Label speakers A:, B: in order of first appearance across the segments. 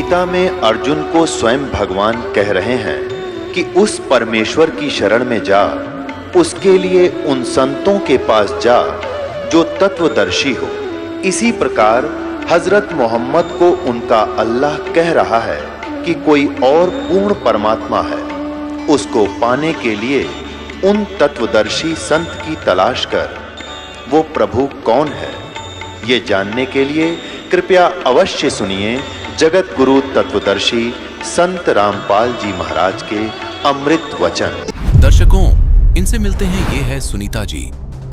A: गीता में अर्जुन को स्वयं भगवान कह रहे हैं कि उस परमेश्वर की शरण में जा, उसके लिए उन संतों के पास जा जो तत्वदर्शी हो। इसी प्रकार हजरत मोहम्मद को उनका अल्लाह कह रहा है कि कोई और पूर्ण परमात्मा है, उसको पाने के लिए उन तत्वदर्शी संत की तलाश कर। वो प्रभु कौन है, ये जानने के लिए कृपया अवश्य सुनिए जगत गुरु तत्वदर्शी संत रामपाल जी महाराज के अमृत वचन।
B: दर्शकों, इनसे मिलते हैं। ये है सुनीता जी,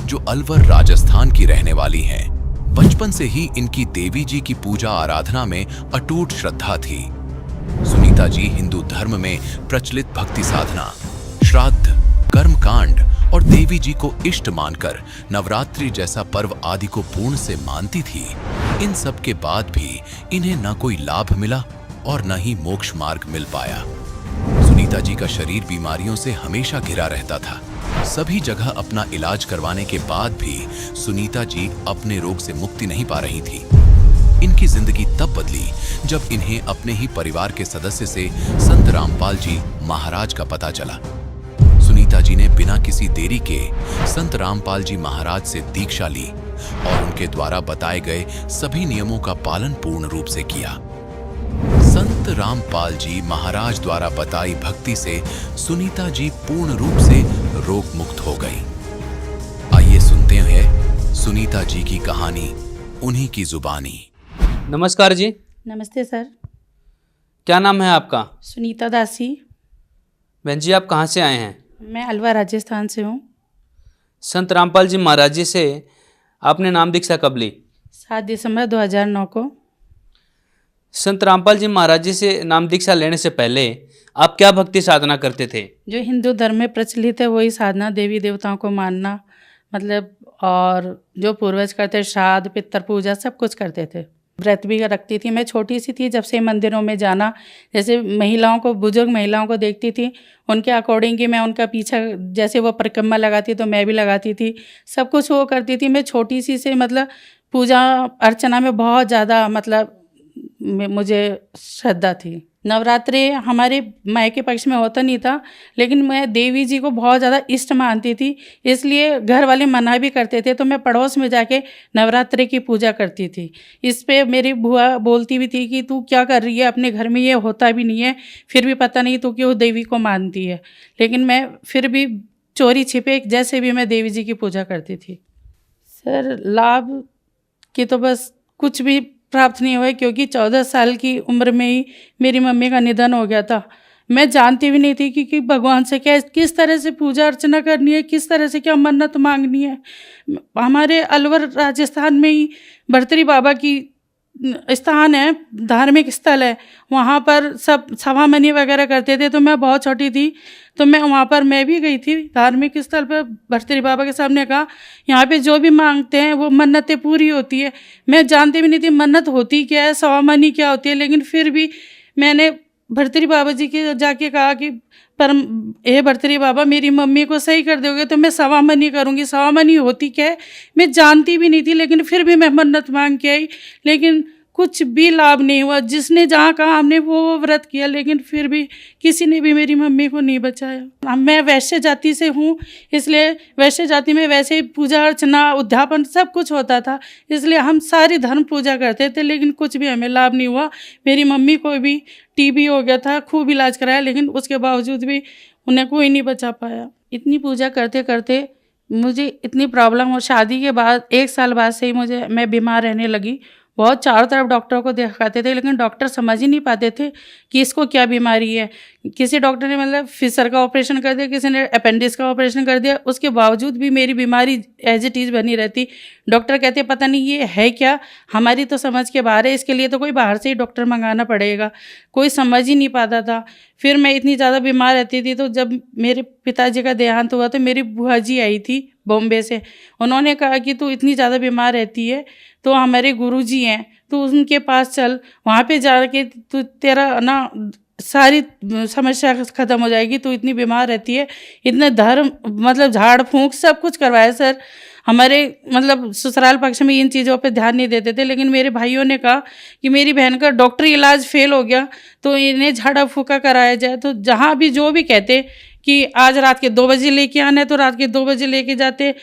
B: जो अलवर राजस्थान की रहने वाली हैं। बचपन से ही इनकी देवी जी की पूजा आराधना में अटूट श्रद्धा थी। सुनीता जी हिंदू धर्म में प्रचलित भक्ति साधना, श्राद्ध, कर्मकांड और देवी जी को इष्ट मानकर नवरात्रि जैसा पर्व आदि को पूर्ण से मानती थी। इन सब के बाद भी इन्हें न कोई लाभ मिला और न ही मोक्ष मार्ग मिल पाया। सुनीता जी का शरीर बीमारियों से हमेशा घिरा रहता था। सभी जगह अपना इलाज करवाने के बाद भी सुनीता जी अपने रोग से मुक्ति नहीं पा रही थी। इनकी जिंदगी तब बदली जब इन्हें अपने ही परिवार के सदस्य से संत रामपाल जी महाराज का पता चला। सुनीता जी ने बिना किसी देरी के संत रामपाल जी महाराज से दीक्षा ली और उनके द्वारा बताए गए सभी नियमों का पालन पूर्ण रूप से किया। संत रामपाल जी महाराज द्वारा बताई भक्ति से सुनीता जी पूर्ण रूप से रोग मुक्त हो गई। आइए सुनते हैं सुनीता जी की कहानी, उन्हीं की जुबानी।
C: नमस्कार जी।
D: नमस्ते सर।
C: क्या नाम है आपका?
D: सुनीता दासी।
C: बहन जी, आप कहाँ से आए हैं?
D: मैं अलवर राजस्थान से हूँ।
C: संत रामपाल जी महाराज जी से आपने नाम दीक्षा कब ली?
D: 7 दिसंबर 2009 को।
C: संत रामपाल जी महाराज जी से नाम दीक्षा लेने से पहले आप क्या भक्ति साधना करते थे?
D: जो हिंदू धर्म में प्रचलित है वही साधना, देवी देवताओं को मानना, मतलब और जो पूर्वज करते, श्राद्ध, पितृ पूजा सब कुछ करते थे। व्रत भी रखती थी। मैं छोटी सी थी जब से मंदिरों में जाना, जैसे महिलाओं को, बुजुर्ग महिलाओं को देखती थी, उनके अकॉर्डिंग कि मैं उनका पीछा, जैसे वो परिक्रमा लगाती तो मैं भी लगाती थी, सब कुछ वो करती थी। मैं छोटी सी से मतलब पूजा अर्चना में बहुत ज़्यादा मतलब मुझे श्रद्धा थी। नवरात्रि हमारे मायके पक्ष में होता नहीं था, लेकिन मैं देवी जी को बहुत ज़्यादा इष्ट मानती थी, इसलिए घर वाले मना भी करते थे तो मैं पड़ोस में जाके नवरात्रि की पूजा करती थी। इस पे मेरी बुआ बोलती भी थी कि तू क्या कर रही है, अपने घर में ये होता भी नहीं है, फिर भी पता नहीं तू क्यों देवी को मानती है। लेकिन मैं फिर भी चोरी छिपे जैसे भी मैं देवी जी की पूजा करती थी। सर, लाभ की तो बस कुछ भी प्राप्त नहीं हुआ, क्योंकि 14 साल की उम्र में ही मेरी मम्मी का निधन हो गया था। मैं जानती भी नहीं थी कि भगवान से क्या, किस तरह से पूजा अर्चना करनी है, किस तरह से क्या मन्नत मांगनी है। हमारे अलवर राजस्थान में ही भर्तरी बाबा की स्थान है, धार्मिक स्थल है, वहाँ पर सब सवामनी वगैरह करते थे। तो मैं बहुत छोटी थी तो मैं वहाँ पर मैं भी गई थी धार्मिक स्थल पर। भर्तरी बाबा के सामने कहा, यहाँ पे जो भी मांगते हैं वो मन्नतें पूरी होती है। मैं जानती भी नहीं थी मन्नत होती क्या है, सवामनी क्या होती है, लेकिन फिर भी मैंने भर्तरी बाबा जी के जाके कहा कि परम हे भर्तरी बाबा, मेरी मम्मी को सही कर दोगे तो मैं सवामनी करूँगी। सवामनी होती क्या है मैं जानती भी नहीं थी, लेकिन फिर भी मैं मन्नत मांग के आई, लेकिन कुछ भी लाभ नहीं हुआ। जिसने जहाँ कहा हमने वो व्रत किया, लेकिन फिर भी किसी ने भी मेरी मम्मी को नहीं बचाया। मैं वैश्य जाति से हूँ, इसलिए वैश्य जाति में वैसे ही पूजा अर्चना, उद्यापन सब कुछ होता था, इसलिए हम सारी धर्म पूजा करते थे, लेकिन कुछ भी हमें लाभ नहीं हुआ। मेरी मम्मी को भी टीबी हो गया था, खूब इलाज कराया, लेकिन उसके बावजूद भी उन्हें कोई नहीं बचा पाया। इतनी पूजा करते करते मुझे इतनी प्रॉब्लम हो, शादी के बाद 1 साल बाद से ही मैं बीमार रहने लगी। बहुत चारों तरफ डॉक्टरों को दिखाते थे, लेकिन डॉक्टर समझ ही नहीं पाते थे कि इसको क्या बीमारी है। किसी डॉक्टर ने मतलब फिशर का ऑपरेशन कर दिया, किसी ने अपेंडिक्स का ऑपरेशन कर दिया, उसके बावजूद भी मेरी बीमारी एज इट इज़ बनी रहती। डॉक्टर कहते पता नहीं ये है क्या, हमारी तो समझ के बाहर है, इसके लिए तो कोई बाहर से ही डॉक्टर मंगाना पड़ेगा। कोई समझ ही नहीं पाता था। फिर मैं इतनी ज़्यादा बीमार रहती थी, तो जब मेरे पिताजी का देहांत हुआ तो मेरी बुआ जी आई थी बॉम्बे से। उन्होंने कहा कि तू इतनी ज़्यादा बीमार रहती है तो हमारे गुरुजी हैं, तो उनके पास चल, वहाँ पे जाके तू तेरा ना सारी समस्या ख़त्म हो जाएगी। तू इतनी बीमार रहती है, इतने धर्म मतलब झाड़ फूंक सब कुछ करवाया सर। हमारे मतलब ससुराल पक्ष में इन चीज़ों पे ध्यान नहीं देते थे, लेकिन मेरे भाइयों ने कहा कि मेरी बहन का डॉक्टरी इलाज फेल हो गया तो इन्हें झाड़ा फूका कराया जाए। तो जहाँ भी जो भी कहते कि आज रात के 2 बजे लेके आना है तो रात के 2 बजे लेके जाते।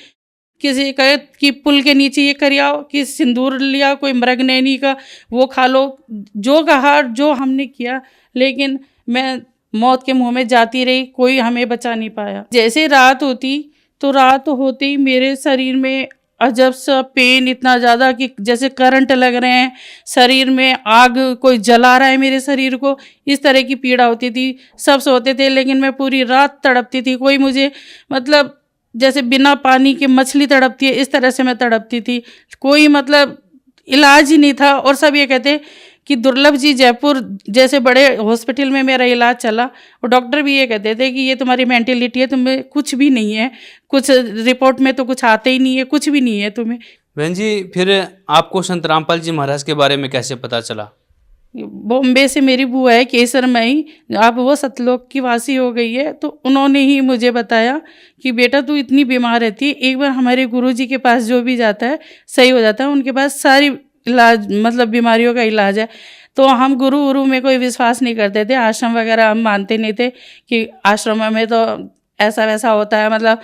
D: किसी कहे कि पुल के नीचे ये कर आओ, कि सिंदूर लिया, कोई मृगनयनी का वो खा लो, जो कहा जो हमने किया, लेकिन मैं मौत के मुंह में जाती रही, कोई हमें बचा नहीं पाया। जैसे रात होती तो रात होते ही मेरे शरीर में अजब सा पेन, इतना ज़्यादा कि जैसे करंट लग रहे हैं, शरीर में आग कोई जला रहा है मेरे शरीर को, इस तरह की पीड़ा होती थी। सब सोते थे लेकिन मैं पूरी रात तड़पती थी। कोई मुझे मतलब जैसे बिना पानी के मछली तड़पती है इस तरह से मैं तड़पती थी। कोई मतलब इलाज ही नहीं था। और सब ये कहते कि दुर्लभ जी जयपुर जैसे बड़े हॉस्पिटल में मेरा इलाज चला, और डॉक्टर भी ये कहते थे कि ये तुम्हारी मेंटेलिटी है, तुम्हें कुछ भी नहीं है, कुछ रिपोर्ट में तो कुछ आते ही नहीं है, कुछ भी नहीं है तुम्हें।
C: बहन जी, फिर आपको संत रामपाल जी महाराज के बारे में कैसे पता चला?
D: बॉम्बे से मेरी बुआ है केसरमई, अब वो सतलोक की वासी हो गई है, तो उन्होंने ही मुझे बताया कि बेटा तू इतनी बीमार रहती है, एक बार हमारे गुरुजी के पास जो भी जाता है सही हो जाता है, उनके पास सारी इलाज मतलब बीमारियों का इलाज है। तो हम गुरु उरु में कोई विश्वास नहीं करते थे, आश्रम वगैरह हम मानते नहीं थे कि आश्रम में तो ऐसा वैसा होता है। मतलब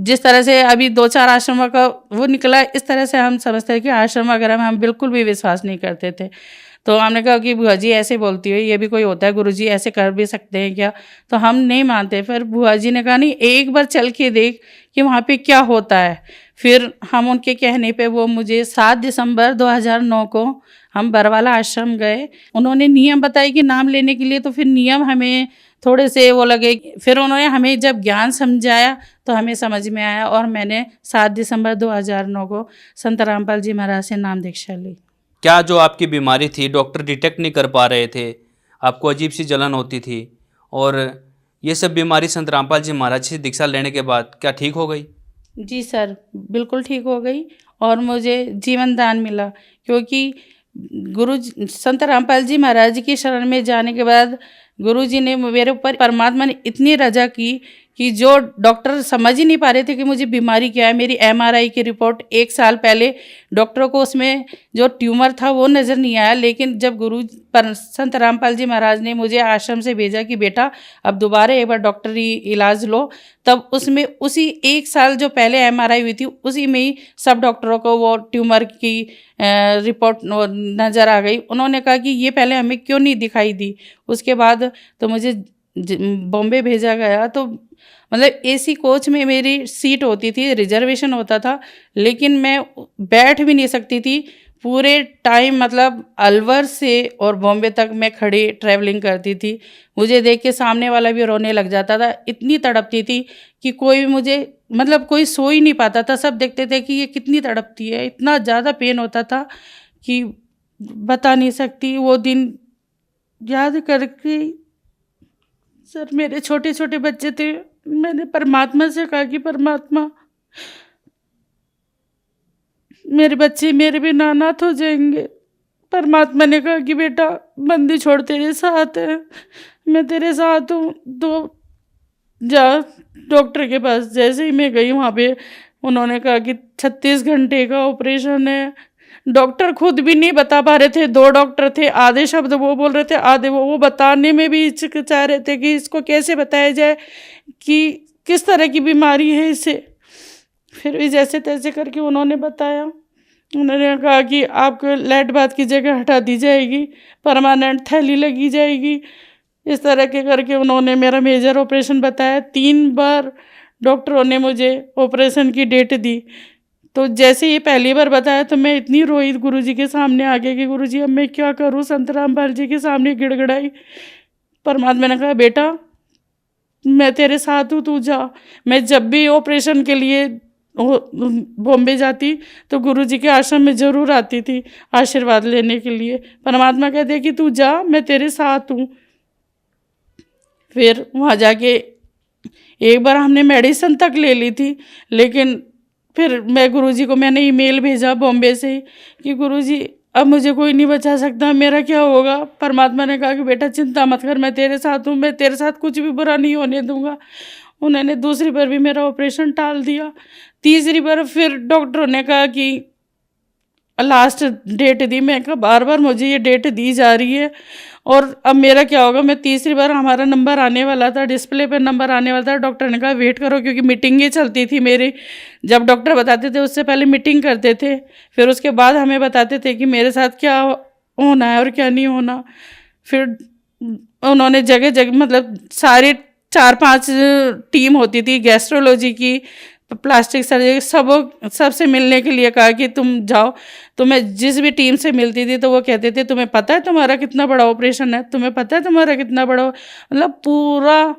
D: जिस तरह से अभी 2-4 आश्रमों का वो निकला, इस तरह से हम समझते हैं कि आश्रम वगैरह में हम बिल्कुल भी विश्वास नहीं करते थे। तो हमने कहा कि बुआ जी ऐसे बोलती हो, ये भी कोई होता है, गुरुजी ऐसे कर भी सकते हैं क्या? तो हम नहीं मानते। फिर बुआ जी ने कहा नहीं, एक बार चल के देख कि वहाँ पे क्या होता है। फिर हम उनके कहने पे वो मुझे 7 दिसंबर 2009 को हम बरवाला आश्रम गए। उन्होंने नियम बताए कि नाम लेने के लिए, तो फिर नियम हमें थोड़े से वो लगे। फिर उन्होंने हमें जब ज्ञान समझाया तो हमें समझ में आया, और मैंने 7 दिसंबर 2009 को संत रामपाल जी महाराज से नाम दीक्षा ली।
C: क्या जो आपकी बीमारी थी डॉक्टर डिटेक्ट नहीं कर पा रहे थे, आपको अजीब सी जलन होती थी, और ये सब बीमारी संत रामपाल जी महाराज से दीक्षा लेने के बाद क्या ठीक हो गई?
D: जी सर, बिल्कुल ठीक हो गई, और मुझे जीवन दान मिला। क्योंकि संत रामपाल जी महाराज की शरण में जाने के बाद गुरुजी ने मेरे ऊपर, परमात्मा ने इतनी रजा की कि जो डॉक्टर समझ ही नहीं पा रहे थे कि मुझे बीमारी क्या है। मेरी MRI की रिपोर्ट 1 साल पहले डॉक्टरों को उसमें जो ट्यूमर था वो नज़र नहीं आया, लेकिन जब संत रामपाल जी महाराज ने मुझे आश्रम से भेजा कि बेटा अब दोबारा एक बार डॉक्टरी इलाज लो, तब उसमें उसी 1 साल जो पहले MRI हुई थी उसी में ही सब डॉक्टरों को वो ट्यूमर की रिपोर्ट नज़र आ गई। उन्होंने कहा कि ये पहले हमें क्यों नहीं दिखाई दी। उसके बाद तो मुझे बॉम्बे भेजा गया। तो मतलब AC कोच में मेरी सीट होती थी, रिजर्वेशन होता था, लेकिन मैं बैठ भी नहीं सकती थी पूरे टाइम। मतलब अलवर से और बॉम्बे तक मैं खड़ी ट्रैवलिंग करती थी। मुझे देख के सामने वाला भी रोने लग जाता था, इतनी तड़पती थी कि कोई भी मुझे मतलब कोई सो ही नहीं पाता था। सब देखते थे कि ये कितनी तड़पती है, इतना ज़्यादा पेन होता था कि बता नहीं सकती। वो दिन याद करके सर, मेरे छोटे छोटे बच्चे थे, मैंने परमात्मा से कहा कि परमात्मा मेरे बच्चे मेरे बिना अनाथ हो जाएंगे। परमात्मा ने कहा कि बेटा बंदी छोड़ तेरे साथ है, मैं तेरे साथ हूँ, तो जा डॉक्टर के पास। जैसे ही मैं गई वहाँ पे उन्होंने कहा कि 36 घंटे का ऑपरेशन है। डॉक्टर खुद भी नहीं बता पा रहे थे, 2 डॉक्टर थे, आधे शब्द वो बोल रहे थे, आधे वो बताने में भी हिचकिचा रहे थे कि इसको कैसे बताया जाए कि किस तरह की बीमारी है इसे। फिर भी जैसे तैसे करके उन्होंने बताया। उन्होंने कहा कि आपको लेट बात की जगह हटा दी जाएगी, परमानेंट थैली लगी जाएगी, इस तरह के करके उन्होंने मेरा मेजर ऑपरेशन बताया। 3 बार डॉक्टरों ने मुझे ऑपरेशन की डेट दी। तो जैसे ये पहली बार बताया तो मैं इतनी रोई गुरुजी के सामने आके कि गुरुजी अब मैं क्या करूं। संत रामपाल जी के सामने गिड़गिड़ाई। परमात्मा ने कहा बेटा मैं तेरे साथ हूँ, तू जा। मैं जब भी ऑपरेशन के लिए बॉम्बे जाती तो गुरुजी के आश्रम में ज़रूर आती थी आशीर्वाद लेने के लिए। परमात्मा कहते कि तू जा, मैं तेरे साथ हूँ। फिर वहाँ जाके एक बार हमने मेडिसिन तक ले ली थी, लेकिन फिर मैं गुरुजी को मैंने ईमेल भेजा बॉम्बे से कि गुरुजी अब मुझे कोई नहीं बचा सकता, मेरा क्या होगा। परमात्मा ने कहा कि बेटा चिंता मत कर, मैं तेरे साथ हूँ, मैं तेरे साथ कुछ भी बुरा नहीं होने दूंगा। उन्होंने दूसरी बार भी मेरा ऑपरेशन टाल दिया। तीसरी बार फिर डॉक्टरों ने कहा कि लास्ट डेट दी। मैं कहा बार बार मुझे ये डेट दी जा रही है और अब मेरा क्या होगा। मैं तीसरी बार, हमारा नंबर आने वाला था, डिस्प्ले पर नंबर आने वाला था। डॉक्टर ने कहा वेट करो, क्योंकि मीटिंगें चलती थी मेरी। जब डॉक्टर बताते थे उससे पहले मीटिंग करते थे, फिर उसके बाद हमें बताते थे कि मेरे साथ क्या होना है और क्या नहीं होना। फिर उन्होंने जगह जगह मतलब सारे 4-5 टीम होती थी, गैस्ट्रोलॉजी की, प्लास्टिक सर्जरी, सबसे मिलने के लिए कहा कि तुम जाओ। तो मैं जिस भी टीम से मिलती थी तो वो कहते थे तुम्हें पता है तुम्हारा कितना बड़ा ऑपरेशन है, तुम्हें पता है तुम्हारा कितना बड़ा, मतलब पूरा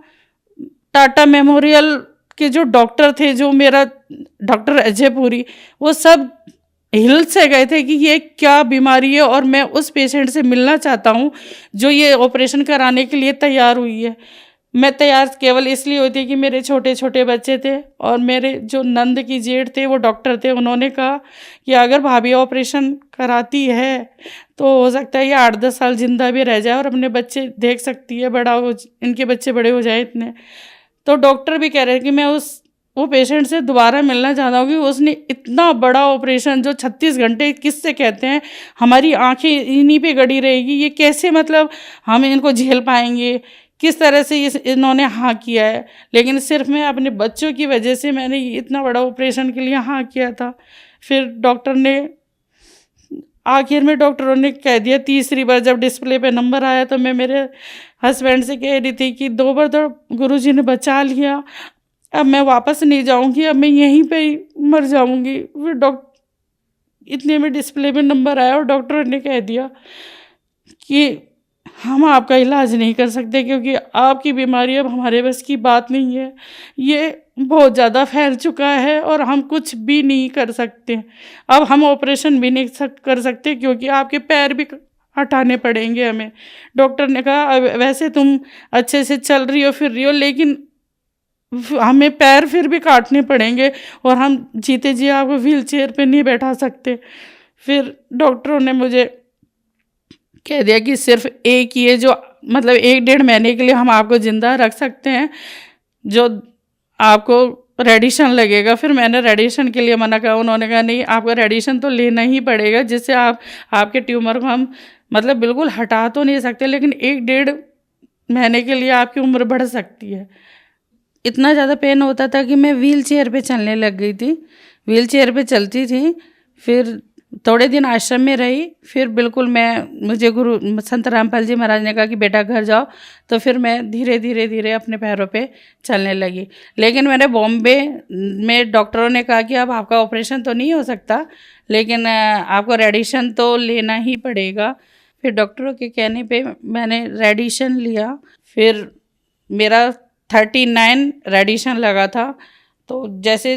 D: टाटा मेमोरियल के जो डॉक्टर थे, जो मेरा डॉक्टर अजय पुरी, वो सब हिल से गए थे कि ये क्या बीमारी है और मैं उस पेशेंट से मिलना चाहता हूँ जो ये ऑपरेशन कराने के लिए तैयार हुई है। मैं तैयार केवल इसलिए हुई थी कि मेरे छोटे छोटे बच्चे थे और मेरे जो नंद की जेठ थे वो डॉक्टर थे। उन्होंने कहा कि अगर भाभी ऑपरेशन कराती है तो हो सकता है ये 8-10 साल जिंदा भी रह जाए और अपने बच्चे देख सकती है, इनके बच्चे बड़े हो जाए इतने। तो डॉक्टर भी कह रहे हैं कि मैं वो पेशेंट से दोबारा मिलना चाहता हूँ कि उसने इतना बड़ा ऑपरेशन जो 36 घंटे किससे कहते हैं, हमारी आंखें इन्हीं पे गड़ी रहेगी, ये कैसे मतलब हम इनको झेल पाएंगे, किस तरह से इन्होंने हाँ किया है। लेकिन सिर्फ मैं अपने बच्चों की वजह से मैंने इतना बड़ा ऑपरेशन के लिए हाँ किया था। फिर डॉक्टर ने आखिर में डॉक्टरों ने कह दिया, तीसरी बार जब डिस्प्ले पे नंबर आया तो मैं मेरे हस्बैंड से कह रही थी कि 2 बार तो गुरुजी ने बचा लिया, अब मैं वापस नहीं जाऊंगी, अब मैं यहीं पे ही मर जाऊंगी। फिर इतने में डिस्प्ले में नंबर आया और डॉक्टर ने कह दिया कि हम आपका इलाज नहीं कर सकते क्योंकि आपकी बीमारी अब हमारे बस की बात नहीं है, ये बहुत ज़्यादा फैल चुका है और हम कुछ भी नहीं कर सकते। अब हम ऑपरेशन भी नहीं कर सकते क्योंकि आपके पैर भी हटाने पड़ेंगे हमें। डॉक्टर ने कहा अब वैसे तुम अच्छे से चल रही हो फिर रही हो, लेकिन हमें पैर फिर भी काटने पड़ेंगे और हम जीते जी आपको व्हील चेयर पर नहीं बैठा सकते। फिर डॉक्टरों ने मुझे कह दिया कि सिर्फ एक ही है जो मतलब 1-1.5 महीने के लिए हम आपको ज़िंदा रख सकते हैं, जो आपको रेडिएशन लगेगा। फिर मैंने रेडिएशन के लिए मना करा। उन्होंने कहा नहीं, आपका रेडिएशन तो लेना ही पड़ेगा, जिससे आपके ट्यूमर को हम मतलब बिल्कुल हटा तो नहीं सकते, लेकिन 1-1.5 महीने के लिए आपकी उम्र बढ़ सकती है। इतना ज़्यादा पेन होता था कि मैं व्हील चेयर पर चलने लग गई थी, व्हील चेयर पर चलती थी। फिर थोड़े दिन आश्रम में रही, फिर बिल्कुल मुझे गुरु संत रामपाल जी महाराज ने कहा कि बेटा घर जाओ, तो फिर मैं धीरे धीरे अपने पैरों पे चलने लगी। लेकिन मैंने बॉम्बे में डॉक्टरों ने कहा कि अब आपका ऑपरेशन तो नहीं हो सकता, लेकिन आपको रेडिएशन तो लेना ही पड़ेगा। फिर डॉक्टरों के कहने पे मैंने रेडिएशन लिया। फिर मेरा 39 रेडिएशन लगा था। तो जैसे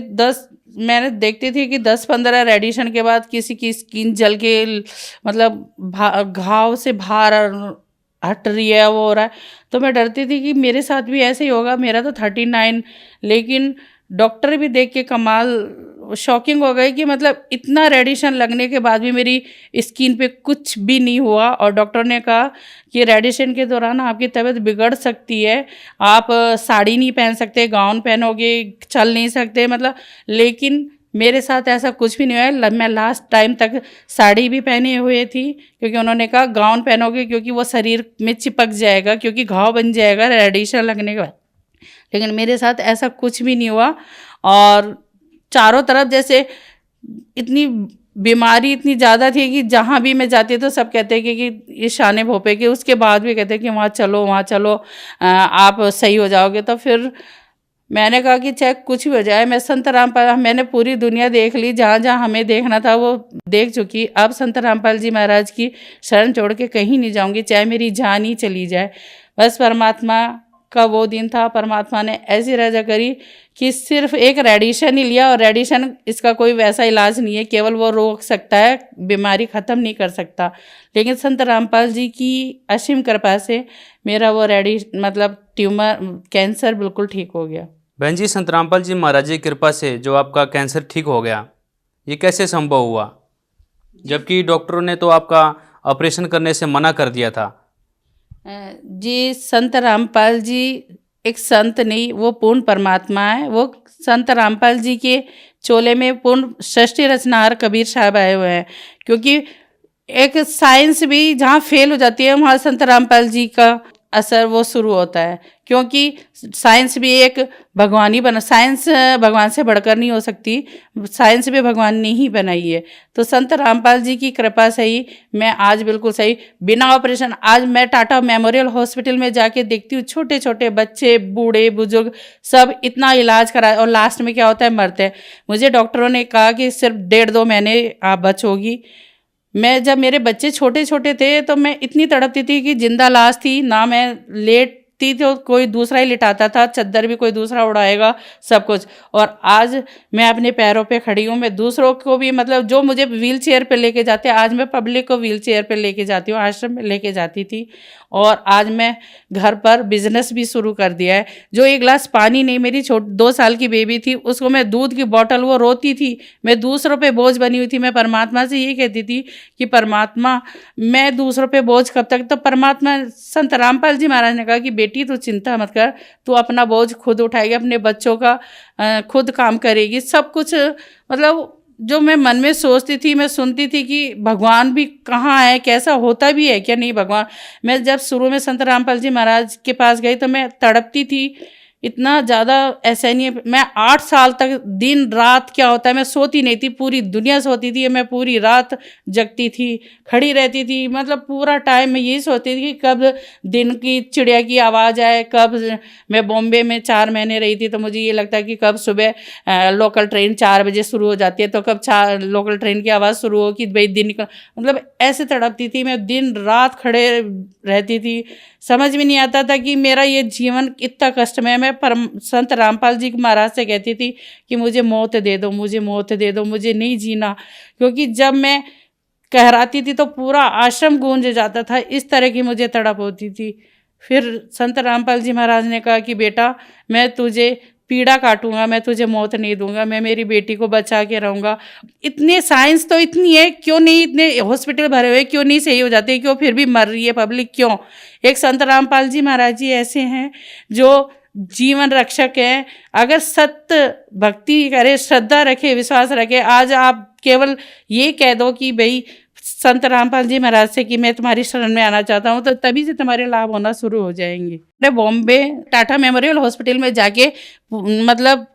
D: मैंने देखती थी कि 10-15 रेडिएशन के बाद किसी की स्किन जल के मतलब घाव से बाहर हट रही है, वो हो रहा है, तो मैं डरती थी कि मेरे साथ भी ऐसे ही होगा। मेरा तो 39, लेकिन डॉक्टर भी देख के कमाल शॉकिंग हो गई कि मतलब इतना रेडिएशन लगने के बाद भी मेरी स्किन पे कुछ भी नहीं हुआ। और डॉक्टर ने कहा कि रेडिएशन के दौरान आपकी तबीयत बिगड़ सकती है, आप साड़ी नहीं पहन सकते, गाउन पहनोगे, चल नहीं सकते मतलब। लेकिन मेरे साथ ऐसा कुछ भी नहीं हुआ। मैं लास्ट टाइम तक साड़ी भी पहने हुए थी, क्योंकि उन्होंने कहा गाउन पहनोगे क्योंकि वो शरीर में चिपक जाएगा, क्योंकि घाव बन जाएगा रेडिएशन लगने के बाद। लेकिन मेरे साथ ऐसा कुछ भी नहीं हुआ। और चारों तरफ जैसे इतनी बीमारी इतनी ज़्यादा थी कि जहाँ भी मैं जाती तो सब कहते हैं कि ये शाने भोपे के, उसके बाद भी कहते हैं कि वहाँ चलो आप सही हो जाओगे। तो फिर मैंने कहा कि चाहे कुछ भी हो जाए, मैं संत रामपाल, मैंने पूरी दुनिया देख ली, जहाँ जहाँ हमें देखना था वो देख चुकी। अब संत रामपाल जी महाराज की शरण छोड़ के कहीं नहीं जाऊँगी, चाहे मेरी जान ही चली जाए। बस परमात्मा का वो दिन था, परमात्मा ने ऐसी रजा करी कि सिर्फ एक रेडिएशन ही लिया। और रेडिएशन इसका कोई वैसा इलाज नहीं है, केवल वो रोक सकता है, बीमारी ख़त्म नहीं कर सकता। लेकिन संत रामपाल जी की असीम कृपा से मेरा वो मतलब ट्यूमर कैंसर बिल्कुल ठीक हो गया।
C: बहन जी, संत रामपाल जी महाराज जी की कृपा से जो आपका कैंसर ठीक हो गया, ये कैसे संभव हुआ, जबकि डॉक्टरों ने तो आपका ऑपरेशन करने से मना कर दिया था?
D: जी, संत रामपाल जी एक संत नहीं, वो पूर्ण परमात्मा है। वो संत रामपाल जी के चोले में पूर्ण षष्ठी रचनाहार कबीर साहब आए हुए हैं। क्योंकि एक साइंस भी जहाँ फेल हो जाती है वहाँ संत रामपाल जी का असर वो शुरू होता है। क्योंकि साइंस भी एक भगवान ही बना, साइंस भगवान से बढ़कर नहीं हो सकती, साइंस भी भगवान ने ही बनाई है। तो संत रामपाल जी की कृपा से ही मैं आज बिल्कुल सही, बिना ऑपरेशन, आज मैं टाटा मेमोरियल हॉस्पिटल में जाके देखती हूँ, छोटे छोटे बच्चे, बूढ़े बुजुर्ग सब इतना इलाज करा और लास्ट में क्या होता है, मरते हैं। मुझे डॉक्टरों ने कहा कि सिर्फ 1.5-2 महीने आप बचोगी। मैं जब मेरे बच्चे छोटे छोटे थे तो मैं इतनी तड़पती थी कि जिंदा लाश थी ना, मैं लेटती तो कोई दूसरा ही लिटाता था, चद्दर भी कोई दूसरा उड़ाएगा, सब कुछ। और आज मैं अपने पैरों पे खड़ी हूँ। मैं दूसरों को भी, मतलब जो मुझे व्हील चेयर पे लेके जाते, आज मैं पब्लिक को व्हील चेयर पे लेके जाती हूँ, आश्रम में लेके जाती थी। और आज मैं घर पर बिजनेस भी शुरू कर दिया है। जो एक गिलास पानी नहीं, मेरी 2 साल की बेबी थी, उसको मैं दूध की बोतल, वो रोती थी, मैं दूसरों पे बोझ बनी हुई थी। मैं परमात्मा से ये कहती थी कि परमात्मा, मैं दूसरों पे बोझ कब तक। तो परमात्मा, संत रामपाल जी महाराज ने कहा कि बेटी तू चिंता मत कर, तू अपना बोझ खुद उठाएगी, अपने बच्चों का खुद काम करेगी, सब कुछ। मतलब जो मैं मन में सोचती थी, मैं सुनती थी कि भगवान भी कहाँ है, कैसा होता भी है क्या नहीं भगवान। मैं जब शुरू में संत रामपाल जी महाराज के पास गई तो मैं तड़पती थी इतना ज़्यादा। ऐसा नहीं है, मैं 8 साल तक दिन रात क्या होता है, मैं सोती नहीं थी, पूरी दुनिया सोती थी, मैं पूरी रात जगती थी, खड़ी रहती थी। मतलब पूरा टाइम मैं यही सोचती थी कि कब दिन की चिड़िया की आवाज़ आए, कब। मैं बॉम्बे में 4 महीने रही थी तो मुझे ये लगता है कि कब सुबह लोकल ट्रेन 4 बजे शुरू हो जाती है तो कब लोकल ट्रेन की आवाज़ शुरू हो कि भाई दिन निकल। मतलब ऐसे तड़पती थी मैं, दिन रात खड़े रहती थी। समझ में नहीं आता था कि मेरा ये जीवन इतना कष्टमय। मैं संत रामपाल जी महाराज से कहती थी कि मुझे मौत दे दो, मुझे मौत दे दो, मुझे नहीं जीना। क्योंकि जब मैं कहराती थी तो पूरा आश्रम गूंज जाता था, इस तरह की मुझे तड़प होती थी। फिर संत रामपाल जी महाराज ने कहा कि बेटा, मैं तुझे पीड़ा काटूंगा, मैं तुझे मौत नहीं दूंगा, मैं मेरी बेटी को बचा के रहूंगा। इतने साइंस तो इतनी है, क्यों नहीं इतने हॉस्पिटल भरे हुए, क्यों नहीं सही हो जाते, क्यों फिर भी मर रही है पब्लिक, क्यों। एक संत रामपाल जी महाराज जी ऐसे हैं जो जीवन रक्षक है। अगर सत्य भक्ति करे, श्रद्धा रखे, विश्वास रखे, आज आप केवल ये कह दो कि भाई संत रामपाल जी महाराज से कि मैं तुम्हारी शरण में आना चाहता हूँ, तो तभी से तुम्हारे लाभ होना शुरू हो जाएंगे। मैं बॉम्बे टाटा मेमोरियल हॉस्पिटल में जाके मतलब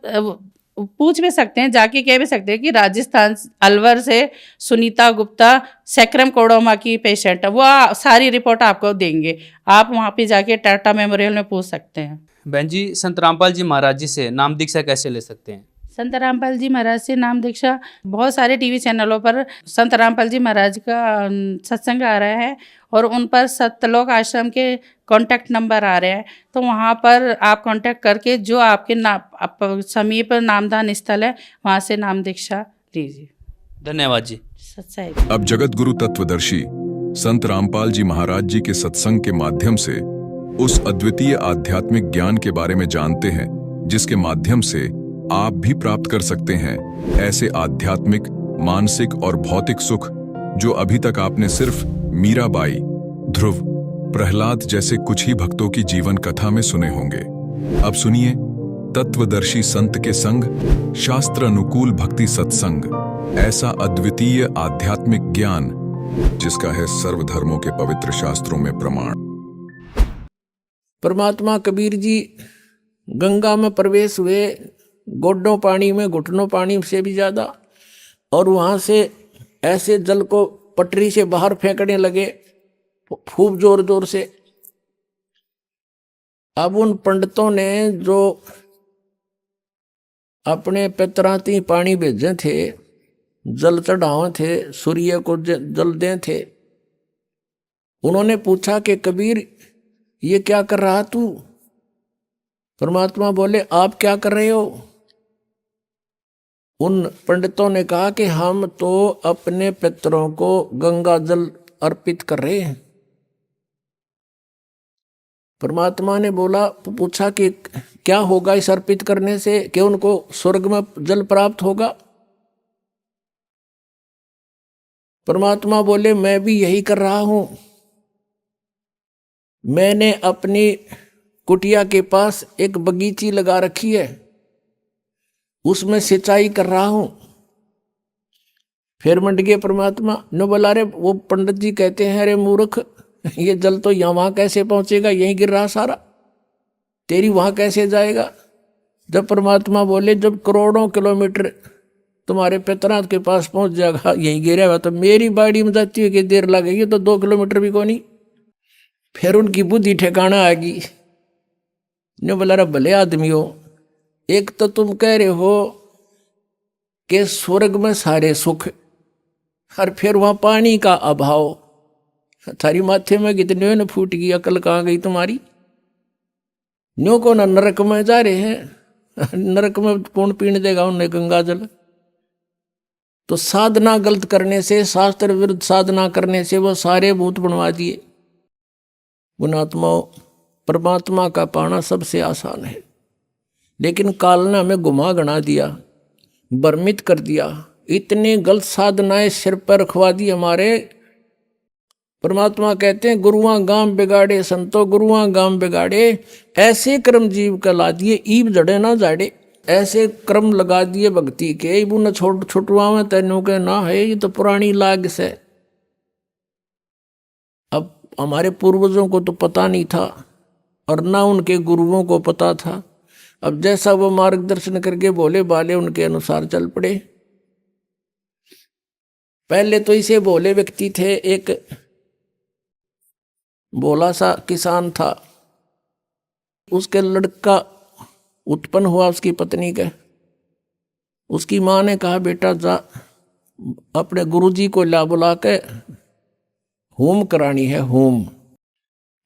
D: पूछ भी सकते हैं, जाके कह भी सकते हैं कि राजस्थान अलवर से सुनीता गुप्ता सैक्रम कोडोमा की पेशेंट है, वो सारी रिपोर्ट आपको देंगे। आप वहाँ पे जाके टाटा मेमोरियल में पूछ सकते हैं।
C: बहन जी, संत रामपाल जी महाराज जी से नाम दीक्षा कैसे ले सकते हैं?
D: संत रामपाल जी महाराज से नाम दीक्षा बहुत सारे टीवी चैनलों पर संत रामपाल जी महाराज का सत्संग आ रहा है और उन पर सत्यलोक आश्रम के कांटेक्ट नंबर आ रहे हैं, तो वहाँ पर आप कांटेक्ट करके जो आपके समीप नामदान स्थल है वहाँ से नाम दीक्षा लीजिए।
C: धन्यवाद जी।
D: सच्चाई।
E: अब जगत गुरु तत्वदर्शी संत रामपाल जी महाराज जी के सत्संग के माध्यम से उस अद्वितीय आध्यात्मिक ज्ञान के बारे में जानते हैं जिसके माध्यम से आप भी प्राप्त कर सकते हैं ऐसे आध्यात्मिक, मानसिक और भौतिक सुख जो अभी तक आपने सिर्फ मीराबाई, ध्रुव, प्रहलाद जैसे कुछ ही भक्तों की जीवन कथा में सुने होंगे। अब सुनिए तत्वदर्शी संत के संग शास्त्र अनुकूल भक्ति सत्संग, ऐसा अद्वितीय आध्यात्मिक ज्ञान जिसका है सर्वधर्मों के पवित्र शास्त्रों में प्रमाण।
F: परमात्मा कबीर जी गंगा में प्रवेश हुए, गोड्डों पानी में, घुटनों पानी से भी ज़्यादा, और वहाँ से ऐसे जल को पटरी से बाहर फेंकने लगे खूब जोर जोर से। अब उन पंडितों ने जो अपने पितराती पानी भेजे थे, जल चढ़ावे थे, सूर्य को जल दे थे, उन्होंने पूछा कि कबीर ये क्या कर रहा तू? परमात्मा बोले आप क्या कर रहे हो? उन पंडितों ने कहा कि हम तो अपने पितरों को गंगा जल अर्पित कर रहे हैं। परमात्मा ने पूछा कि क्या होगा इस अर्पित करने से, कि उनको स्वर्ग में जल प्राप्त होगा? परमात्मा बोले मैं भी यही कर रहा हूं। मैंने अपनी कुटिया के पास एक बगीची लगा रखी है, उसमें सिंचाई कर रहा हूं। फिर मंड गए परमात्मा ने बोला, रे वो पंडित जी कहते हैं, अरे मूर्ख, ये जल तो यहाँ वहां कैसे पहुंचेगा, यहीं गिर रहा सारा, तेरी वहां कैसे जाएगा। जब परमात्मा बोले, जब करोड़ों किलोमीटर तुम्हारे पितरात के पास पहुंच जाएगा, यहीं गिरा हुआ, तो मेरी बाड़ी में जाती है कि देर लगेगी, तो 2 किलोमीटर भी कोई नहीं। फिर उनकी बुद्धि ठिकाना आ गई ने बोला, रे भले आदमी हो, एक तो तुम कह रहे हो कि स्वर्ग में सारे सुख, और फिर वहां पानी का अभाव, थारी माथे में कितने न फूट गई, अकल कहाँ गई तुम्हारी। न्यों को ना नरक में जा रहे हैं, नरक में कौन पीने देगा उन्हें गंगा जल। तो साधना गलत करने से, शास्त्र विरुद्ध साधना करने से वो सारे भूत बनवा दिए। गुणात्माओं, परमात्मा का पाना सबसे आसान है, लेकिन काल ने हमें गुमा गना दिया, भ्रमित कर दिया, इतने गलत साधनाएं सिर पर रखवा दी हमारे। परमात्मा कहते हैं, गुरुआं गांव बिगाड़े संतो, गुरुआं गांव बिगाड़े, ऐसे कर्म जीव का ला दिए, ईब जड़े ना जाड़े। ऐसे क्रम लगा दिए भक्ति के, इबू न छुटवा में तेनों के ना है, ये तो पुरानी लाग से। अब हमारे पूर्वजों को तो पता नहीं था, और ना उनके गुरुओं को पता था। अब जैसा वो मार्गदर्शन करके बोले बाले, उनके अनुसार चल पड़े। पहले तो इसे भोले व्यक्ति थे, एक भोला सा किसान था, उसके लड़का उत्पन्न हुआ उसकी पत्नी के। उसकी माँ ने कहा, बेटा जा अपने गुरुजी को ला बुला के होम करानी है, होम।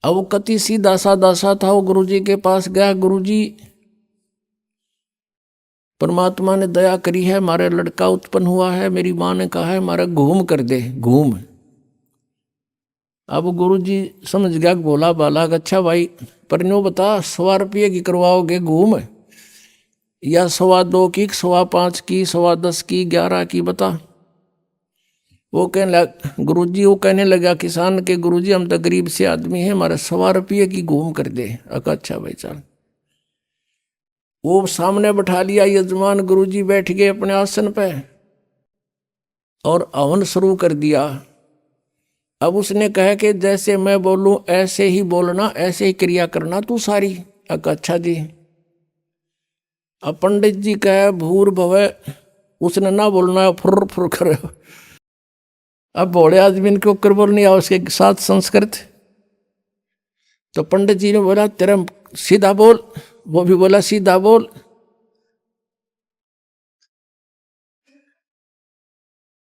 F: अब वो कति सीधा साधा सा था, वो गुरुजी के पास गया, गुरुजी परमात्मा ने दया करी है, हमारा लड़का उत्पन्न हुआ है, मेरी माँ ने कहा है हमारा घूम कर दे, घूम। अब गुरुजी समझ गया, बोला बाला, अच्छा भाई, पर नो बता 100 रुपये की करवाओगे घूम, या 2.25 की, 5.25 की, 10.25 की, 11 की, बता। वो कहने लगा, गुरुजी वो कहने लगा किसान के, गुरुजी हम तो गरीब से आदमी हैं, हमारा 100 रुपये की घूम कर दे। अच्छा भाई चल। वो सामने बैठा लिया यजमान, गुरुजी बैठ गए अपने आसन पे और हवन शुरू कर दिया। अब उसने कहा कि जैसे मैं बोलूं ऐसे ही बोलना, ऐसे ही क्रिया करना तू सारी। अच्छा जी। अब पंडित जी कहे भूर भवे, उसने ना बोलना, फुर फुर करे। अब भोले आदमी के ऊपर बोलनी आ उसके साथ संस्कृत। तो पंडित जी ने बोला तेरा सीधा बोल, वो भी बोला सीधा बोल।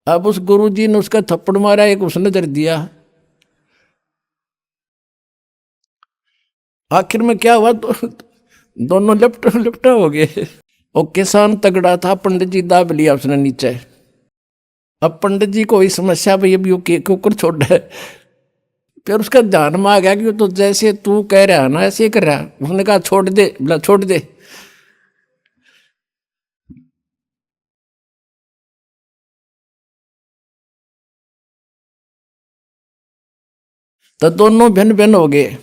F: अब उस गुरु जी ने उसका थप्पड़ मारा, एक उसने दर दिया। आखिर में क्या हुआ, दोनों लिपटा हो गए। और किसान तगड़ा था, पंडित जी दाब लिया उसने नीचे। अब पंडित जी को ही समस्या, भाई अभी वो के ऊपर छोड़ है। फिर उसका ध्यान में आ गया कि तो जैसे तू कह रहा है ना ऐसे ही कर रहा है। उसने कहा छोड़ दे, बोला छोड़ दे। तो दोनों भिन्न भिन्न हो गए।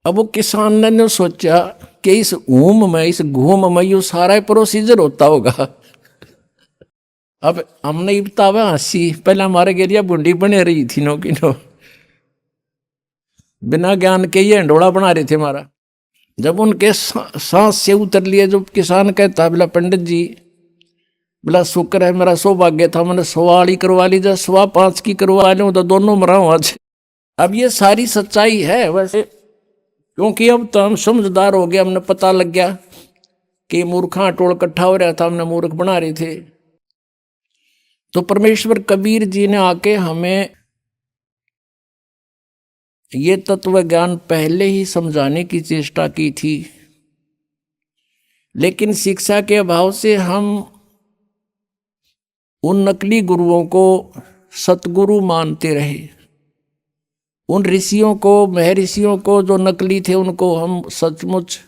F: अब वो किसान ने सोचा कि इस ऊम में, इस घूम में यो सारा प्रोसीजर होता होगा। अब हमने बतावा हंसी, पहले हमारे गेरिया बुंडी बने रही थी नो की नो, बिना ज्ञान के ये हंडोड़ा बना रहे थे हमारा। जब उनके सांस से उतर लिए, जो किसान कहता बोला पंडित जी, बोला शुक्र है मेरा सौभाग्य था, मैंने 100 करवा ली, जब 5.25 की करवा लूँ तो दोनों मराऊं आज। अब ये सारी सच्चाई है वैसे, क्योंकि अब तो हम समझदार हो गए, हमने पता लग गया कि मूर्खा टोल इकट्ठा हो रहा था, हमने मूर्ख बना रहे थे। तो परमेश्वर कबीर जी ने आके हमें ये तत्व ज्ञान पहले ही समझाने की चेष्टा की थी, लेकिन शिक्षा के अभाव से हम उन नकली गुरुओं को सतगुरु मानते रहे। उन ऋषियों को, महर्षियों को जो नकली थे, उनको हम सचमुच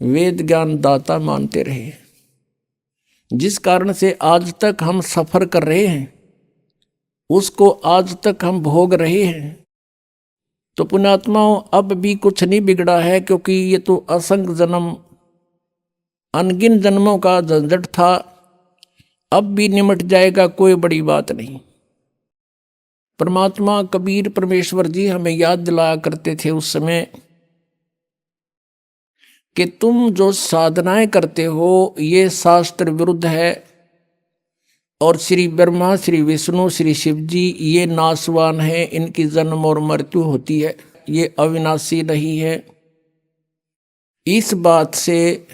F: वेद ज्ञान दाता मानते रहे, जिस कारण से आज तक हम सफर कर रहे हैं, उसको आज तक हम भोग रहे हैं। तो पुण्यात्माओं अब भी कुछ नहीं बिगड़ा है, क्योंकि ये तो असंख्य जन्म अनगिन जन्मों का झंझट था, अब भी निमट जाएगा, कोई बड़ी बात नहीं। परमात्मा कबीर परमेश्वर जी हमें याद दिलाया करते थे उस समय कि तुम जो साधनाएं करते हो ये शास्त्र विरुद्ध है, और श्री ब्रह्मा, श्री विष्णु, श्री शिव जी ये नाशवान है, इनकी जन्म और मृत्यु होती है, ये अविनाशी नहीं है। इस बात से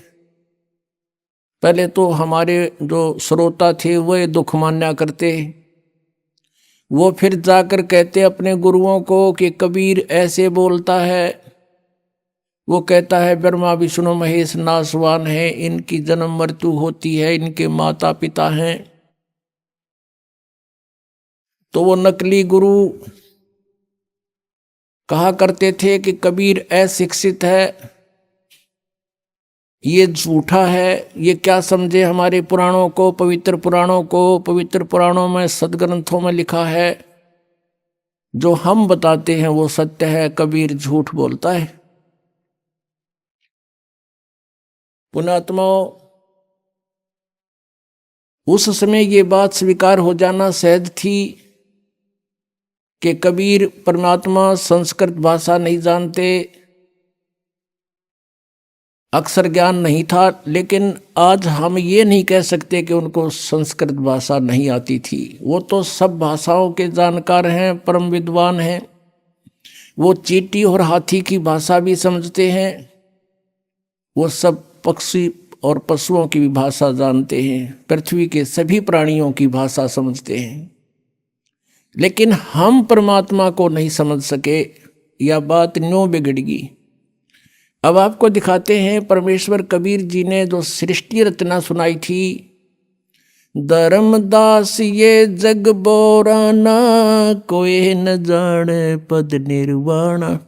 F: पहले तो हमारे जो श्रोता थे वह दुख मान्या करते, वो फिर जाकर कहते अपने गुरुओं को कि कबीर ऐसे बोलता है, वो कहता है ब्रह्मा विष्णु महेश नाशवान है, इनकी जन्म मृत्यु होती है, इनके माता पिता हैं। तो वो नकली गुरु कहा करते थे कि कबीर अशिक्षित है, ये झूठा है, ये क्या समझे हमारे पुराणों को, पवित्र पुराणों को। पवित्र पुराणों में सदग्रंथों में लिखा है, जो हम बताते हैं वो सत्य है, कबीर झूठ बोलता है। पुण्यात्माओं, उस समय ये बात स्वीकार हो जाना सहज थी कि कबीर परमात्मा संस्कृत भाषा नहीं जानते, अक्षर ज्ञान नहीं था। लेकिन आज हम ये नहीं कह सकते कि उनको संस्कृत भाषा नहीं आती थी, वो तो सब भाषाओं के जानकार हैं, परम विद्वान हैं। वो चींटी और हाथी की भाषा भी समझते हैं, वो सब पक्षी और पशुओं की भी भाषा जानते हैं, पृथ्वी के सभी प्राणियों की भाषा समझते हैं। लेकिन हम परमात्मा को नहीं समझ सके, यह बात न्यों बिगड़गी। अब आपको दिखाते हैं परमेश्वर कबीर जी ने जो सृष्टि रचना सुनाई थी, धर्मदास ये जग बोराना, कोई न जाने पद निर्वाणा,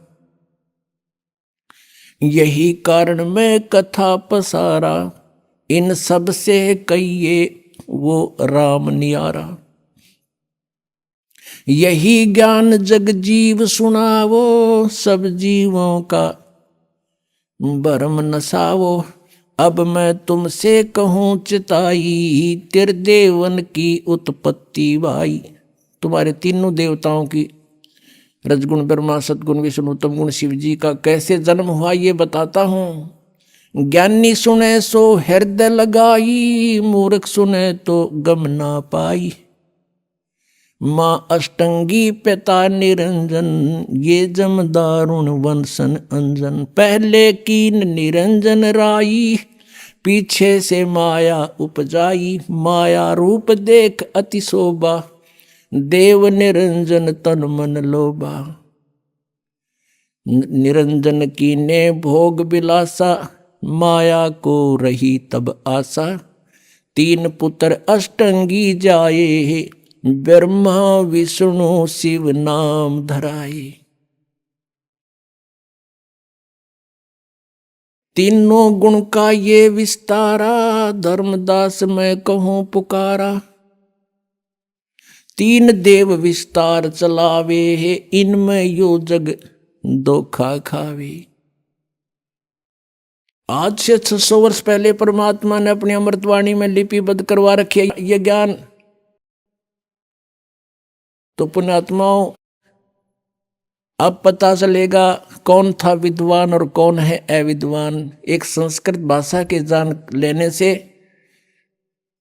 F: यही कारण मैं कथा पसारा, इन सब से कहिए वो राम नियारा। यही ज्ञान जग जीव सुनावो, सब जीवों का भरम नसावो। अब मैं तुमसे कहूँ चिताई, त्रिदेवन की उत्पत्ति भाई। तुम्हारे तीनों देवताओं की, रजगुण ब्रह्मा, सदगुण विष्णु, तमगुण शिव जी का कैसे जन्म हुआ ये बताता हूँ। ज्ञानी सुने सो हृदय लगाई, मूर्ख सुने तो गम ना पाई। माँ अष्टंगी पिता निरंजन, ये जम दारुण वंशन अंजन। पहले कीन निरंजन राई, पीछे से माया उपजाई। माया रूप देख अति शोभा, देव निरंजन तन मन लोभा। निरंजन कीने भोग विलासा, माया को रही तब आशा। तीन पुत्र अष्टंगी जाए, ब्रह्मा विष्णु शिव नाम धराए। तीनों गुण का ये विस्तारा, धर्मदास मैं कहूँ पुकारा। तीन देव विस्तार चलावे, इनमें यो जग धोखा खावे। आज से 600 वर्ष पहले परमात्मा ने अपनी अमृतवाणी में लिपिबद्ध करवा रखी है ये ज्ञान। तो पुण्यात्माओं, अब पता चलेगा कौन था विद्वान और कौन है अविद्वान। एक संस्कृत भाषा के जान लेने से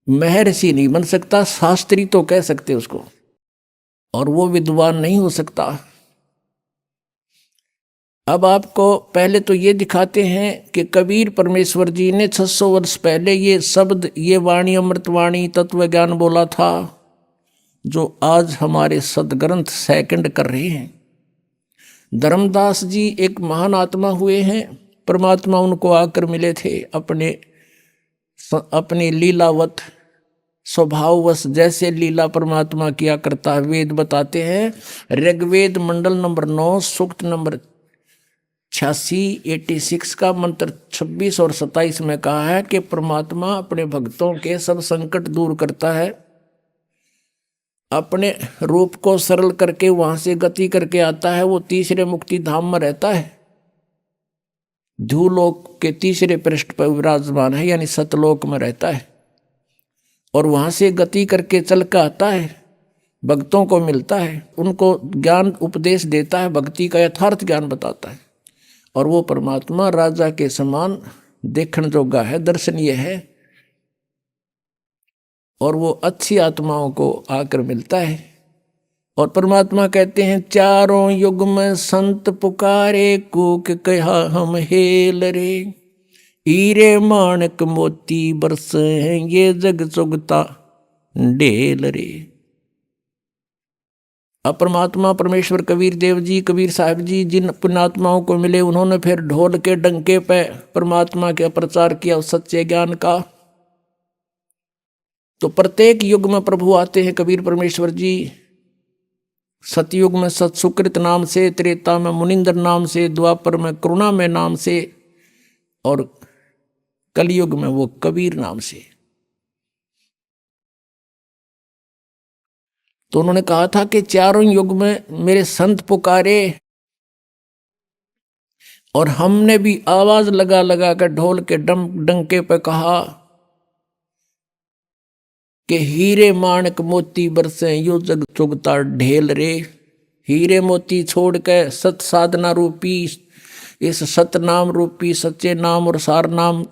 F: महर्षि नहीं बन सकता, शास्त्री तो कह सकते उसको, और वो विद्वान नहीं हो सकता। अब आपको पहले तो ये दिखाते हैं कि कबीर परमेश्वर जी ने 600 वर्ष पहले ये शब्द, ये वाणी, अमृतवाणी, तत्व ज्ञान बोला था, जो आज हमारे सदग्रंथ सेकंड कर रहे हैं। धर्मदास जी एक महान आत्मा हुए हैं, परमात्मा उनको आकर मिले थे अपने लीलावत स्वभाववश, जैसे लीला परमात्मा किया करता है। वेद बताते हैं, ऋग्वेद मंडल नंबर 9 सूक्त नंबर 86 का मंत्र 26 और 27 में कहा है कि परमात्मा अपने भक्तों के सब संकट दूर करता है, अपने रूप को सरल करके वहां से गति करके आता है, वो तीसरे मुक्ति धाम में रहता है, ध्रुवलोक के तीसरे पृष्ठ पर विराजमान है, यानी सतलोक में रहता है। और वहां से गति करके चल के आता है, भक्तों को मिलता है, उनको ज्ञान उपदेश देता है, भक्ति का यथार्थ ज्ञान बताता है। और वो परमात्मा राजा के समान देखने जोगा है, दर्शनीय है, और वो अच्छी आत्माओं को आकर मिलता है। और परमात्मा कहते हैं, चारों युग में संत पुकारे, कूक कहा हम हेल रे, हीरे माणक मोती बरस हैं, ये जग चुगता ढेल रे। अब परमात्मा परमेश्वर कबीर देव जी, कबीर साहब जी जिन पुण्यात्माओं को मिले, उन्होंने फिर ढोल के डंके पे परमात्मा के प्रचार किया उस सच्चे ज्ञान का। तो प्रत्येक युग में प्रभु आते हैं कबीर परमेश्वर जी। सतयुग में सत्सुकृत नाम से, त्रेता में मुनिंदर नाम से, द्वापर में करुणा में नाम से, और कलयुग में वो कबीर नाम से। तो उन्होंने कहा था कि चारों युग में मेरे संत पुकारे, और हमने भी आवाज लगा लगा कर ढोल के डंके पे कहा कि हीरे माणक मोती बरसे, यो जग चुगता ढेल रे। हीरे मोती छोड़ के सत साधना रूपी, इस सत नाम रूपी सच्चे नाम और सार नाम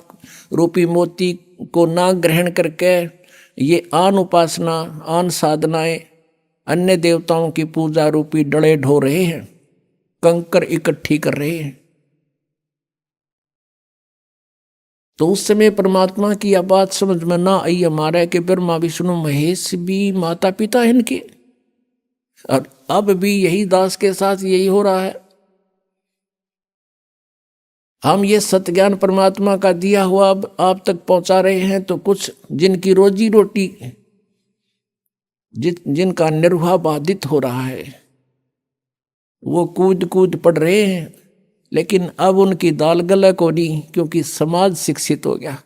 F: रूपी मोती को ना ग्रहण करके ये आन उपासना, आन साधनाएं, अन्य देवताओं की पूजा रूपी डले ढो रहे हैं, कंकर इकट्ठी कर रहे हैं। तो उस समय परमात्मा की यह बात समझ में ना आई हमारे कि ब्रह्मा विष्णु महेश भी माता पिता है इनके, और अब भी यही दास के साथ यही हो रहा है। हम ये सत्य ज्ञान परमात्मा का दिया हुआ अब आप तक पहुंचा रहे हैं, तो कुछ जिनकी रोजी रोटी, जिनका निर्वाह बाधित हो रहा है, वो कूद कूद पड़ रहे हैं, लेकिन अब उनकी दाल गले को नहीं, क्योंकि समाज शिक्षित हो गया।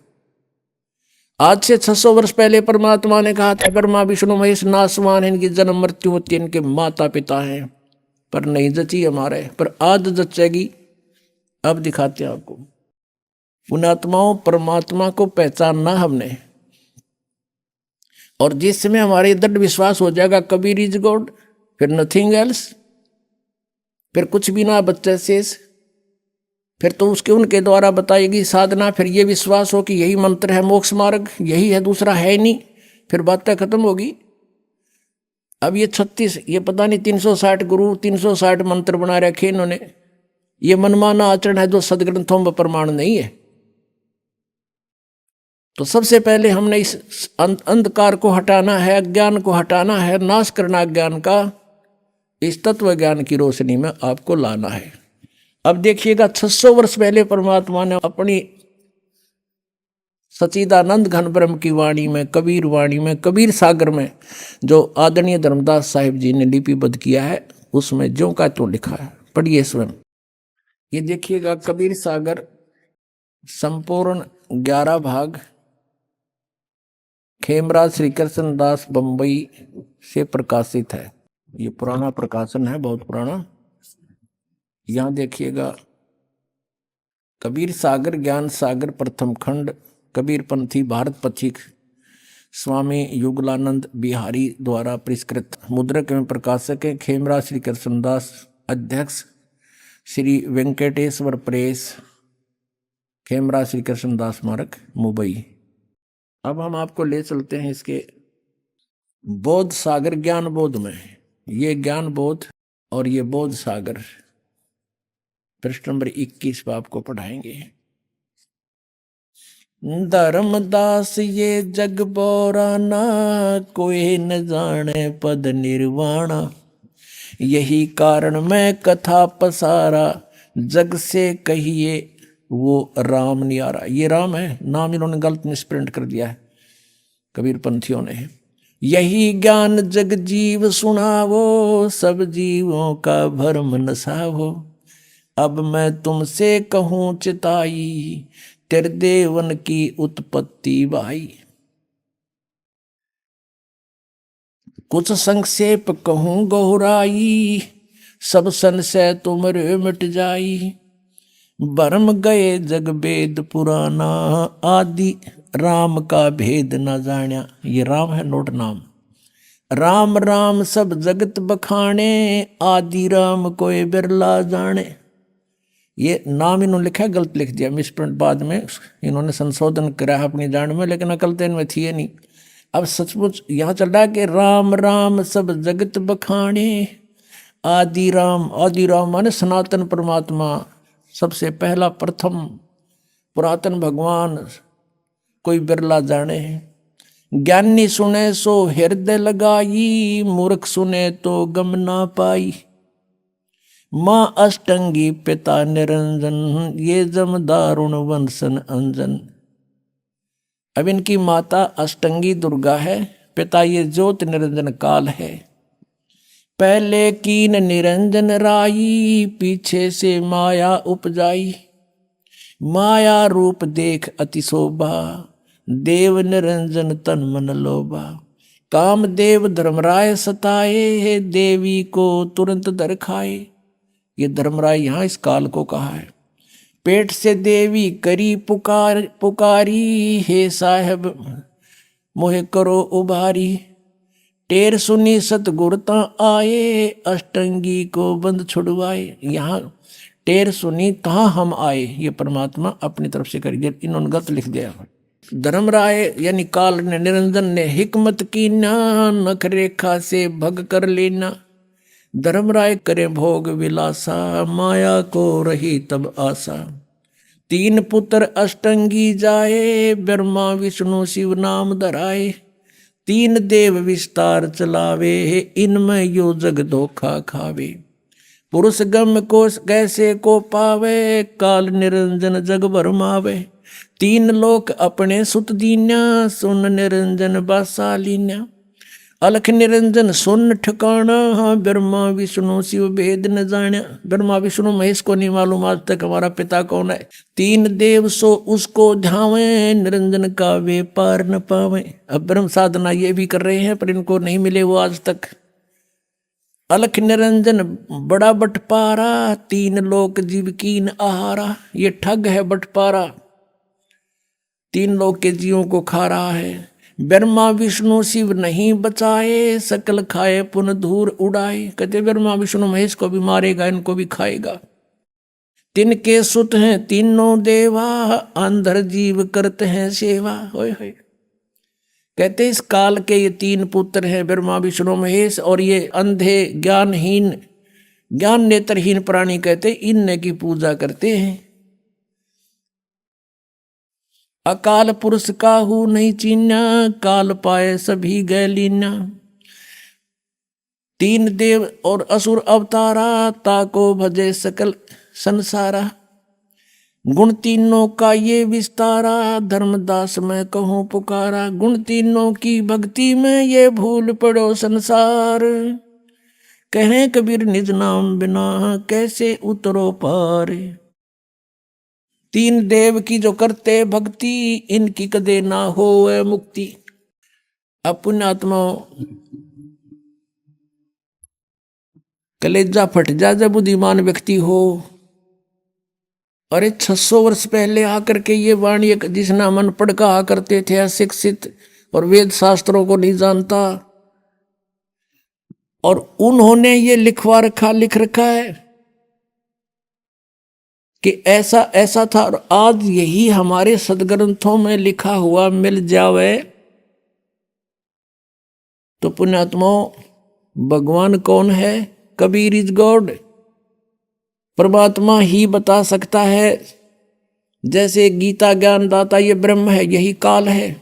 F: आज से 600 वर्ष पहले परमात्मा ने कहा था ब्रह्मा विष्णु महेश नासवान है, इनकी जन्म मृत्यु होती है, इनके माता पिता हैं, पर नहीं जची हमारे, पर आज जचेगी। अब दिखाते हैं आपको। पुण्यात्माओं, परमात्मा को पहचानना हमने, और जिस समय हमारे दृढ़ विश्वास हो जाएगा कबीर इज गॉड, फिर नथिंग एल्स, फिर कुछ भी ना बच्चे शेष, फिर तो उसके उनके द्वारा बताएगी साधना, फिर ये विश्वास हो कि यही मंत्र है मोक्ष मार्ग, यही है, दूसरा है नहीं, फिर बातें खत्म होगी। अब ये 36, ये पता नहीं 360 गुरु, 360 मंत्र बना रखे इन्होंने, ये मनमाना आचरण है जो सदग्रंथों में प्रमाण नहीं है। तो सबसे पहले हमने इस अंधकार को हटाना है, अज्ञान को हटाना है, नाश करना अज्ञान का, इस तत्व ज्ञान की रोशनी में आपको लाना है। अब देखिएगा 600 वर्ष पहले परमात्मा ने अपनी सच्चिदानंद घन ब्रह्म की वाणी में, कबीर वाणी में, कबीर सागर में, जो आदरणीय धर्मदास साहिब जी ने लिपिबद्ध किया है, उसमें ज्यों का त्यों लिखा है, पढ़िए स्वयं। ये देखिएगा कबीर सागर संपूर्ण 11 भाग, खेमराज श्री कृष्ण दास बम्बई से प्रकाशित है। ये पुराना प्रकाशन है, बहुत पुराना। यहाँ देखिएगा कबीर सागर ज्ञान सागर प्रथम खंड, कबीर पंथी भारत पथिक, स्वामी युगलानंद बिहारी द्वारा परिष्कृत, मुद्रक एवं प्रकाशक है खेमराज श्री कृष्णदास, अध्यक्ष श्री वेंकटेश्वर प्रेस, खेमराज श्री कृष्णदास स्मारक, मुंबई। अब हम आपको ले चलते हैं इसके बोध सागर ज्ञान बोध में। ये ज्ञान बोध और ये बोध सागर पृष्ठ नंबर 21 पर आपको पढ़ाएंगे। धर्मदास ये जग बोराना, कोई न जाने पद निर्वाणा, यही कारण मैं कथा पसारा, जग से कहिए वो राम नियारा। ये राम है, नाम इन्होंने गलत मिसप्रिंट कर दिया है कबीर पंथियों ने। यही ज्ञान जग जीव सुनावो, सब जीवों का भरम नसावो, अब मैं तुमसे कहूँ चिताई, तेरे देवन की उत्पत्ति भाई। कुछ संक्षेप कहूँ गहुराई, सब संशय तुमरे मिट जाई। भरम गए जग वेद पुराना, आदि राम का भेद न जान्या। ये राम है नोट नाम। राम राम सब जगत बखाने, आदि राम कोई बिरला जाने। ये नाम इन्होंने लिखा है, गलत लिख दिया, मिसप्रिंट बाद में इन्होंने संशोधन करा अपनी जान में, लेकिन अकल तो इनमें थी नहीं। अब सचमुच यहाँ चल रहा है कि राम राम सब जगत बखाने, आदि राम माने सनातन परमात्मा, सबसे पहला प्रथम पुरातन भगवान कोई बिरला जाने। ज्ञानी सुने सो हृदय लगाई, मूर्ख सुने तो गम ना पाई। माँ अष्टंगी पिता निरंजन, ये जम दारुण वंशन अंजन। अब इनकी माता अष्टंगी दुर्गा है, पिता ये ज्योत निरंजन काल है। पहले कीन निरंजन राई, पीछे से माया उपजाई। माया रूप देख अति शोभा, देव निरंजन तन मन लोभा। काम देव धर्मराय सताए, देवी को तुरंत दर खाए। ये धर्मराय यहाँ इस काल को कहा है। पेट से देवी करी पुकारी, हे साहब मोहे करो उबारी। टेर सुनी सतगुरता आए, अष्टंगी को बंद छुड़वाए। यहाँ टेर सुनी तहाँ हम आए, ये परमात्मा अपनी तरफ से करिए, इन्होंने गलत लिख दिया। धर्मराय यानी काल ने निरंजन ने हिकमत की ना, नख रेखा से भग कर लेना। धर्मराय करे भोग विलासा, माया को रही तब आशा। तीन पुत्र अष्टंगी जाए, ब्रह्मा विष्णु शिव नाम धराए। तीन देव विस्तार चलावे, इनमें यो जग धोखा खावे। पुरुष गम को कैसे को पावे, काल निरंजन जग भरमावे। तीन लोक अपने सुत दीन्या, सुन निरंजन बासालीन्या। अलख निरंजन सुन ठिकाना, ब्रह्मा विष्णु शिव भेद न जान्या। ब्रह्मा विष्णु महेश को नहीं मालूम आज तक हमारा पिता कौन है। तीन देव सो उसको ध्यावे, निरंजन का वे पार न पावे। अब ब्रह्म साधना ये भी कर रहे हैं पर इनको नहीं मिले वो आज तक। अलख निरंजन बड़ा बटपारा, तीन लोक जीव कीन आहारा। ये ठग है बटपारा, तीन लोक के जीवों को खा रहा है। ब्रह्मा विष्णु शिव नहीं बचाए, सकल खाए पुन धूर उड़ाए। कहते ब्रह्मा विष्णु महेश को भी मारेगा, इनको भी खाएगा। तिनके सुत हैं तीनों देवा, अंधर जीव करते हैं सेवा। होय होय। कहते इस काल के ये तीन पुत्र हैं ब्रह्मा विष्णु महेश, और ये अंधे ज्ञानहीन ज्ञान नेत्रहीन प्राणी कहते इनने की पूजा करते हैं। अकाल पुरुष काहू नहीं चीन्या, काल पाए सभी गए लीन्या। तीन देव और असुर अवतारा, ताको भजे सकल संसारा। गुण तीनों का ये विस्तारा, धर्मदास मैं कहूँ पुकारा। गुण तीनों की भक्ति में ये भूल पड़ो संसार, कहें कबीर निज नाम बिना कैसे उतरो पार। तीन देव की जो करते भक्ति, इनकी कदे ना हो मुक्ति। अब पुण्यात्माओं कलेजा फट जा जब बुद्धिमान व्यक्ति हो। अरे 600 वर्ष पहले आकर के ये वाणी जिसना मन पढ़ कहा करते थे अशिक्षित और वेद शास्त्रों को नहीं जानता, और उन्होंने ये लिख रखा है कि ऐसा ऐसा था, और आज यही हमारे सदग्रंथों में लिखा हुआ मिल जावे तो पुण्यात्माओं भगवान कौन है? कबीर इज गॉड, परमात्मा ही बता सकता है। जैसे गीता ज्ञान दाता ये ब्रह्म है, यही काल है,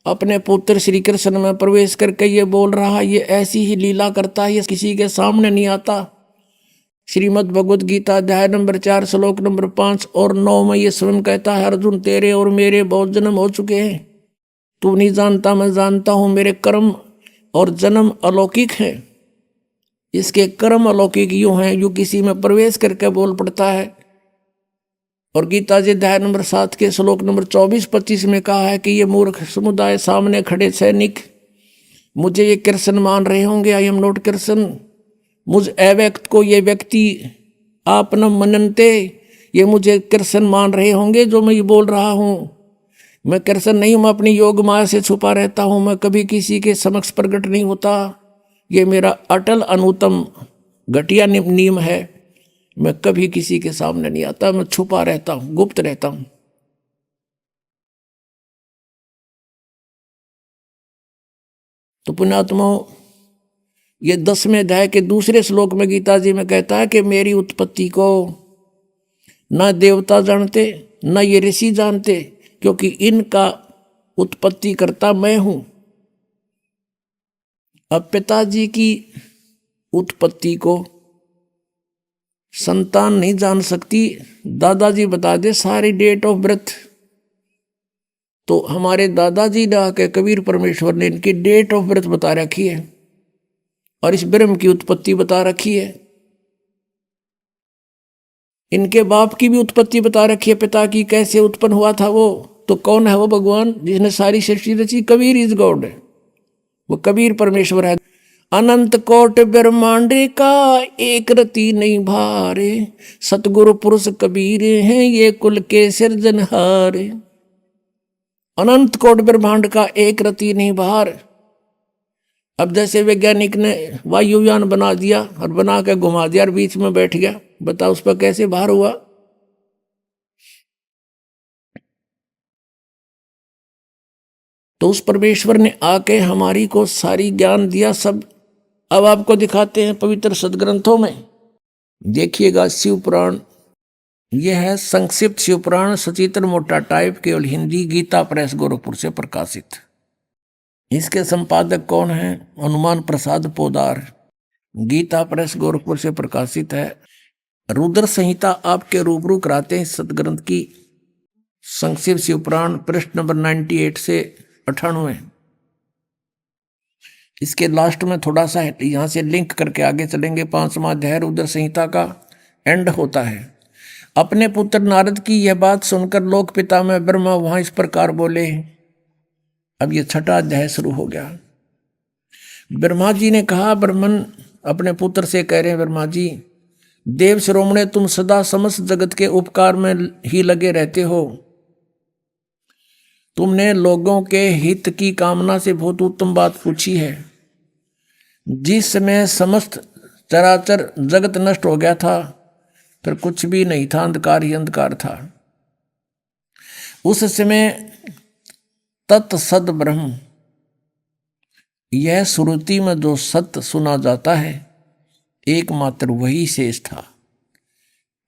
F: अपने पुत्र श्री कृष्ण में प्रवेश करके ये बोल रहा, ये ऐसी ही लीला करता है, ये किसी के सामने नहीं आता। श्रीमद् भगवद गीता अध्याय नंबर 4 श्लोक नंबर 5 और 9 में ये स्वयं कहता है, अर्जुन तेरे और मेरे बहुत जन्म हो चुके हैं, तू नहीं जानता मैं जानता हूँ, मेरे कर्म और जन्म अलौकिक है। इसके कर्म अलौकिक यूँ हैं, यूँ किसी में प्रवेश करके बोल पड़ता है। और गीता जी अध्याय नंबर 7 के श्लोक नंबर 24-25 में कहा है कि ये मूर्ख समुदाय सामने खड़े सैनिक मुझे ये कृष्ण मान रहे होंगे, आई एम नॉट कृष्ण। मुझ अव्यक्त को ये व्यक्ति आप न मननते, ये मुझे कृष्ण मान रहे होंगे जो मैं ये बोल रहा हूँ। मैं कृष्ण नहीं हूँ, मैं अपनी योग माया से छुपा रहता हूँ, मैं कभी किसी के समक्ष प्रकट नहीं होता। ये मेरा अटल अनुतम घटिया नियम है, मैं कभी किसी के सामने नहीं आता, मैं छुपा रहता हूँ, गुप्त रहता हूँ। तो पुण्यात्मा, ये 10वें अध्याय के दूसरे श्लोक में गीता जी में कहता है कि मेरी उत्पत्ति को न देवता जानते न ये ऋषि जानते, क्योंकि इनका उत्पत्ति करता मैं हूं। अब पिताजी की उत्पत्ति को संतान नहीं जान सकती, दादाजी बता दे सारी डेट ऑफ बर्थ। तो हमारे दादाजी ने आके कबीर परमेश्वर ने इनकी डेट ऑफ बर्थ बता रखी है और इस ब्रह्म की उत्पत्ति बता रखी है। इनके बाप की भी उत्पत्ति बता रखी है, पिता की कैसे उत्पन्न हुआ था वो। तो कौन है वो भगवान जिसने सारी सृष्टि रची? कबीर इज गॉड, वो कबीर परमेश्वर है। अनंत कोट ब्रह्मांड का एक रति नहीं भारे, सतगुरु पुरुष कबीर हैं ये कुल के सिरजनहारे। अनंत कोट ब्रह्मांड का एक रति नहीं भार। अब जैसे वैज्ञानिक ने वायुयान बना दिया और बना के घुमा दिया और बीच में बैठ गया, बता उस पर कैसे भार हुआ? तो उस परमेश्वर ने आके हमारी को सारी ज्ञान दिया सब। अब आपको दिखाते हैं पवित्र सदग्रंथों में, देखिएगा शिव पुराण। यह है संक्षिप्त शिव पुराण, सचित्र मोटा टाइप, केवल हिंदी, गीता प्रेस गोरखपुर से प्रकाशित। इसके संपादक कौन है? हनुमान प्रसाद पोदार, गीता प्रेस गोरखपुर से प्रकाशित है। रुद्र संहिता आपके रूबरू कराते हैं सदग्रंथ की। संक्षिप्त शिव पुराण पृष्ठ नंबर 98 से 98। इसके लास्ट में थोड़ा सा यहां से लिंक करके आगे चलेंगे। 5वां अध्याय रुद्र संहिता का एंड होता है। अपने पुत्र नारद की यह बात सुनकर लोक पिता में ब्रह्मा वहां इस प्रकार बोले। अब ये 6वां अध्याय शुरू हो गया। ब्रह्मा जी ने कहा, ब्रह्मन अपने पुत्र से कह रहे हैं, ब्रह्मा जी देव शिरोमणे, तुम सदा समस्त जगत के उपकार में ही लगे रहते हो। तुमने लोगों के हित की कामना से बहुत उत्तम बात पूछी है। जिस समय समस्त चराचर जगत नष्ट हो गया था, फिर कुछ भी नहीं था, अंधकार ही अंधकार था। उस समय तत्सद ब्रह्म, यह श्रुति में जो सत्य सुना जाता है एकमात्र वही शेष था।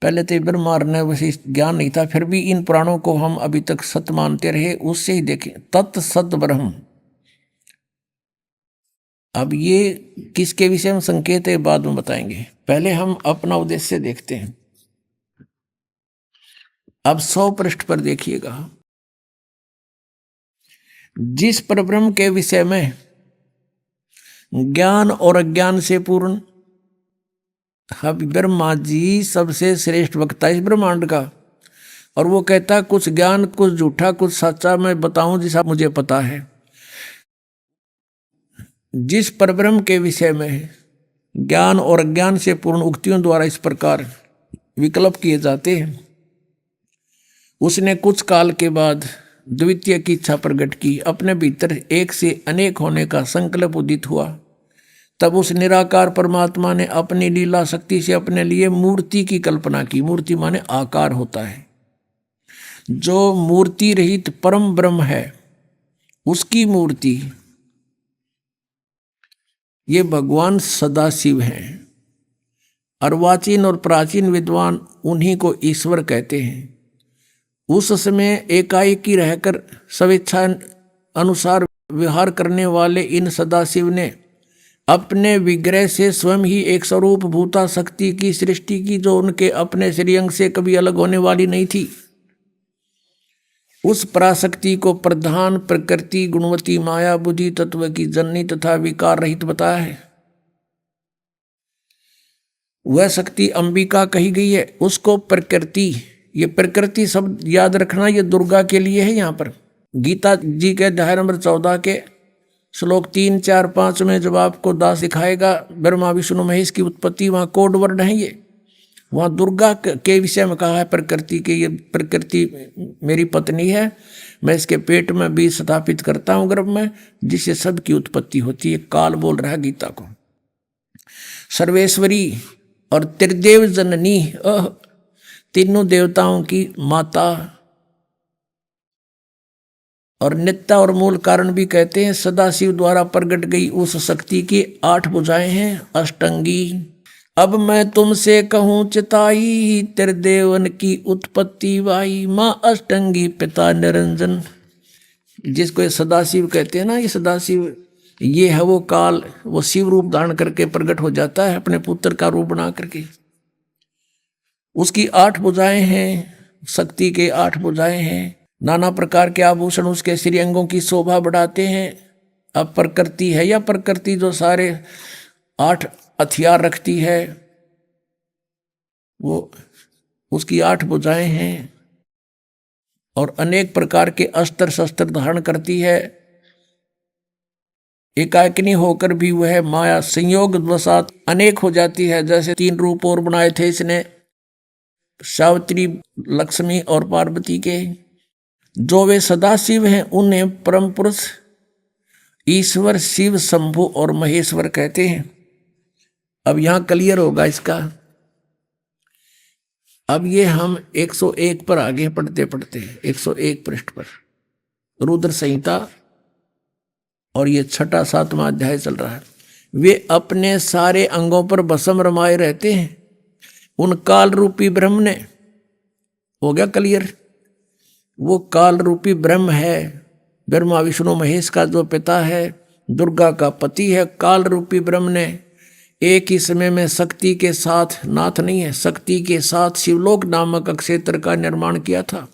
F: पहले तो ब्रह्मा ने वैसे ज्ञान नहीं था, फिर भी इन पुराणों को हम अभी तक सत्य मानते रहे, उससे ही देखें तत्सद ब्रह्म। अब ये किसके विषय में संकेत है बाद में बताएंगे, पहले हम अपना उद्देश्य देखते हैं। अब 100 पृष्ठ पर देखिएगा। जिस परब्रह्म के विषय में ज्ञान और अज्ञान से पूर्ण, अब ब्रह्मा जी सबसे श्रेष्ठ वक्ता इस ब्रह्मांड का, और वो कहता कुछ ज्ञान कुछ झूठा कुछ सच्चा मैं बताऊं जैसा मुझे पता है। जिस परब्रह्म के विषय में ज्ञान और अज्ञान से पूर्ण उक्तियों द्वारा इस प्रकार विकल्प किए जाते हैं, उसने कुछ काल के बाद द्वितीय की इच्छा प्रकट की। अपने भीतर एक से अनेक होने का संकल्प उदित हुआ। तब उस निराकार परमात्मा ने अपनी लीला शक्ति से अपने लिए मूर्ति की कल्पना की। मूर्ति माने आकार होता है। जो मूर्ति रहित परम ब्रह्म है उसकी मूर्ति, ये भगवान सदाशिव हैं। अर्वाचीन और प्राचीन विद्वान उन्हीं को ईश्वर कहते हैं। उस समय एकाएकी रहकर स्वेच्छा अनुसार विहार करने वाले इन सदाशिव ने अपने विग्रह से स्वयं ही एक स्वरूप भूता शक्ति की सृष्टि की, जो उनके अपने श्रीअंग से कभी अलग होने वाली नहीं थी। उस पराशक्ति को प्रधान प्रकृति गुणवती माया बुद्धि तत्व की जननी तथा विकार रहित बताया है। वह शक्ति अंबिका कही गई है। उसको प्रकृति, ये प्रकृति शब्द याद रखना, ये दुर्गा के लिए है। यहाँ पर गीता जी के अध्याय नंबर 14 के श्लोक 3, 4, 5 में जब आपको दास दिखाएगा ब्रह्मा विष्णु महेश की उत्पत्ति, वहाँ कोड वर्ड है ये। वहाँ दुर्गा के विषय में कहा है प्रकृति के, ये प्रकृति मेरी पत्नी है, मैं इसके पेट में बीज स्थापित करता हूँ गर्भ में, जिससे सबकी उत्पत्ति होती है। काल बोल रहा है गीता को। सर्वेश्वरी और त्रिदेव जननी, तीनों देवताओं की माता, और नित्या और मूल कारण भी कहते हैं। सदाशिव द्वारा प्रकट गई उस शक्ति की 8 भुजाएं हैं, अष्टंगी। अब मैं तुमसे कहूँ चिताई, त्रिदेवन की उत्पत्ति वाई, माँ अष्टंगी पिता निरंजन। जिसको ये सदाशिव कहते हैं ना, ये सदाशिव ये है वो काल, वो शिव रूप धारण करके प्रकट हो जाता है अपने पुत्र का रूप बना करके। उसकी 8 भुजाएं हैं, शक्ति के 8 भुजाएं हैं। नाना प्रकार के आभूषण उसके श्री अंगों की शोभा बढ़ाते हैं। अब प्रकृति है या प्रकृति जो सारे 8 हथियार रखती है, वो उसकी 8 भुजाएं हैं और अनेक प्रकार के अस्त्र शस्त्र धारण करती है। एकाकिनी होकर भी वह माया संयोग वसात अनेक हो जाती है। जैसे 3 रूप और बनाए थे इसने, सावित्री, लक्ष्मी और पार्वती के। जो वे सदाशिव हैं उन्हें परम पुरुष ईश्वर, शिव, शंभु और महेश्वर कहते हैं। अब यहां क्लियर होगा इसका। अब ये हम 101 पर आगे पढ़ते पढ़ते 101 पृष्ठ पर रुद्र संहिता, और ये 6, 7वां अध्याय चल रहा है। वे अपने सारे अंगों पर भस्म रमाए रहते हैं। उन काल रूपी ब्रह्म ने, हो गया क्लियर, वो काल रूपी ब्रह्म है, ब्रह्मा विष्णु महेश का जो पिता है, दुर्गा का पति है। काल रूपी ब्रह्म ने एक ही समय में शक्ति के साथ, नाथ नहीं है, शक्ति के साथ शिवलोक नामक क्षेत्र का निर्माण किया था।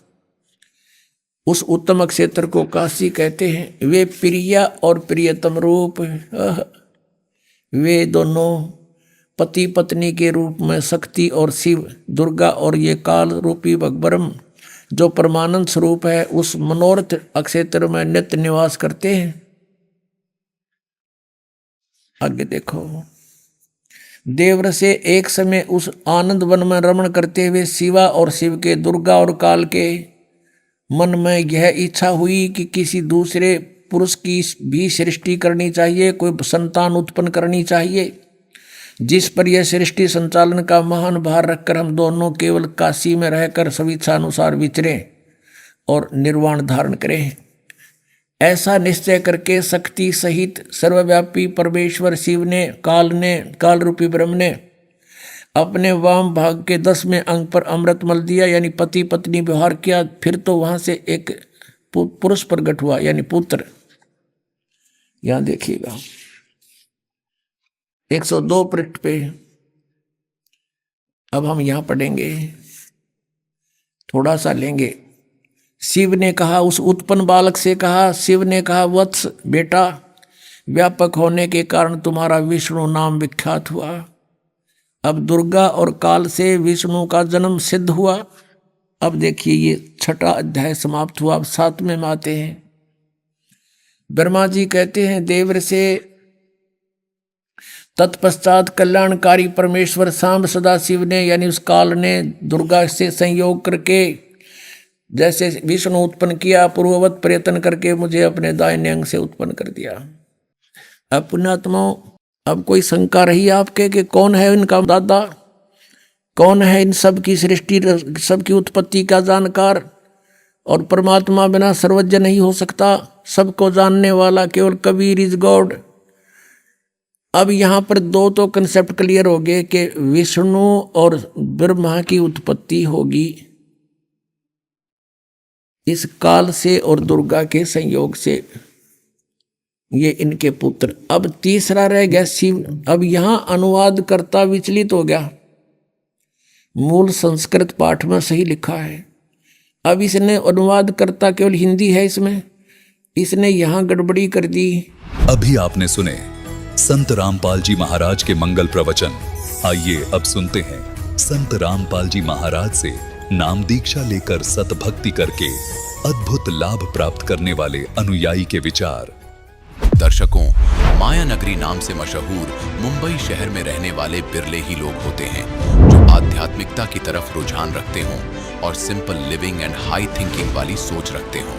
F: उस उत्तम क्षेत्र को काशी कहते हैं। वे प्रिया और प्रियतम रूप, वे दोनों पति पत्नी के रूप में शक्ति और शिव, दुर्गा और ये काल रूपी ब्रह्म जो परमानंद स्वरूप है, उस मनोरथ क्षेत्र में नित्य निवास करते हैं। आगे देखो, देवर से एक समय उस आनंद वन में रमण करते हुए शिवा और शिव के, दुर्गा और काल के मन में यह इच्छा हुई कि किसी दूसरे पुरुष की भी सृष्टि करनी चाहिए, कोई संतान उत्पन्न करनी चाहिए। जिस पर यह सृष्टि संचालन का महान भार रखकर हम दोनों केवल काशी में रहकर स्वेच्छानुसार विचरें और निर्वाण धारण करें। ऐसा निश्चय करके शक्ति सहित सर्वव्यापी परमेश्वर शिव ने, काल रूपी ब्रह्म ने अपने वाम भाग के 10वें अंग पर अमृत मल दिया, यानी पति पत्नी व्यवहार किया। फिर तो वहां से एक पुरुष प्रकट हुआ, यानी पुत्र। यहां देखिएगा 102 पृष्ठ पे। अब हम यहां पढ़ेंगे, थोड़ा सा लेंगे। शिव ने कहा, उस उत्पन्न बालक से कहा, शिव ने कहा, वत्स बेटा, व्यापक होने के कारण तुम्हारा विष्णु नाम विख्यात हुआ। अब दुर्गा और काल से विष्णु का जन्म सिद्ध हुआ। अब देखिए ये 6वां अध्याय समाप्त हुआ। अब 7वें में आते हैं। ब्रह्मा जी कहते हैं देवर से, तत्पश्चात कल्याणकारी परमेश्वर सांब सदाशिव ने, यानी उस काल ने दुर्गा से संयोग करके जैसे विष्णु उत्पन्न किया, पूर्ववत प्रयत्न करके मुझे अपने दाहिने अंग से उत्पन्न कर दिया। अब पुण्यात्माओं, अब कोई शंका रही आपके कि कौन है इनका दादा, कौन है इन सब की सृष्टि, सबकी उत्पत्ति का जानकार? और परमात्मा बिना सर्वज्ञ नहीं हो सकता, सबको जानने वाला केवल कबीर इज गॉड। अब यहाँ पर 2 तो कंसेप्ट क्लियर हो गए कि विष्णु और ब्रह्मा की उत्पत्ति होगी इस काल से और दुर्गा के संयोग से, ये इनके पुत्र। अब तीसरा रह गया शिव। अब यहाँ अनुवाद करता विचलित हो गया। मूल संस्कृत पाठ में सही लिखा है, अब इसने अनुवाद करता केवल हिंदी है इसमें, इसने यहाँ गड़बड़ी कर दी।
G: अभी आपने सुने संत रामपाल जी महाराज के मंगल प्रवचन। आइए अब सुनते हैं संत रामपाल जी महाराज से नाम दीक्षा लेकर सतभक्ति करके अद्भुत लाभ प्राप्त करने वाले अनुयायी के विचार।
B: दर्शकों, माया नगरी नाम से मशहूर मुंबई शहर में रहने वाले बिरले ही लोग होते हैं जो आध्यात्मिकता की तरफ रुझान रखते हों और simple living and high thinking वाली सोच रखते हों।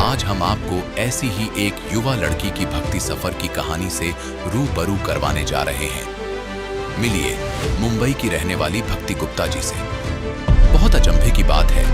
B: आज हम आपको ऐसी ही एक युवा लड़की की भक्ति सफर की कहानी से रूबरू करवाने जा रहे हैं। मिलिए मुंबई की रहने वाली भक्ति गुप्ता जी से। बहुत अचंभे की बात है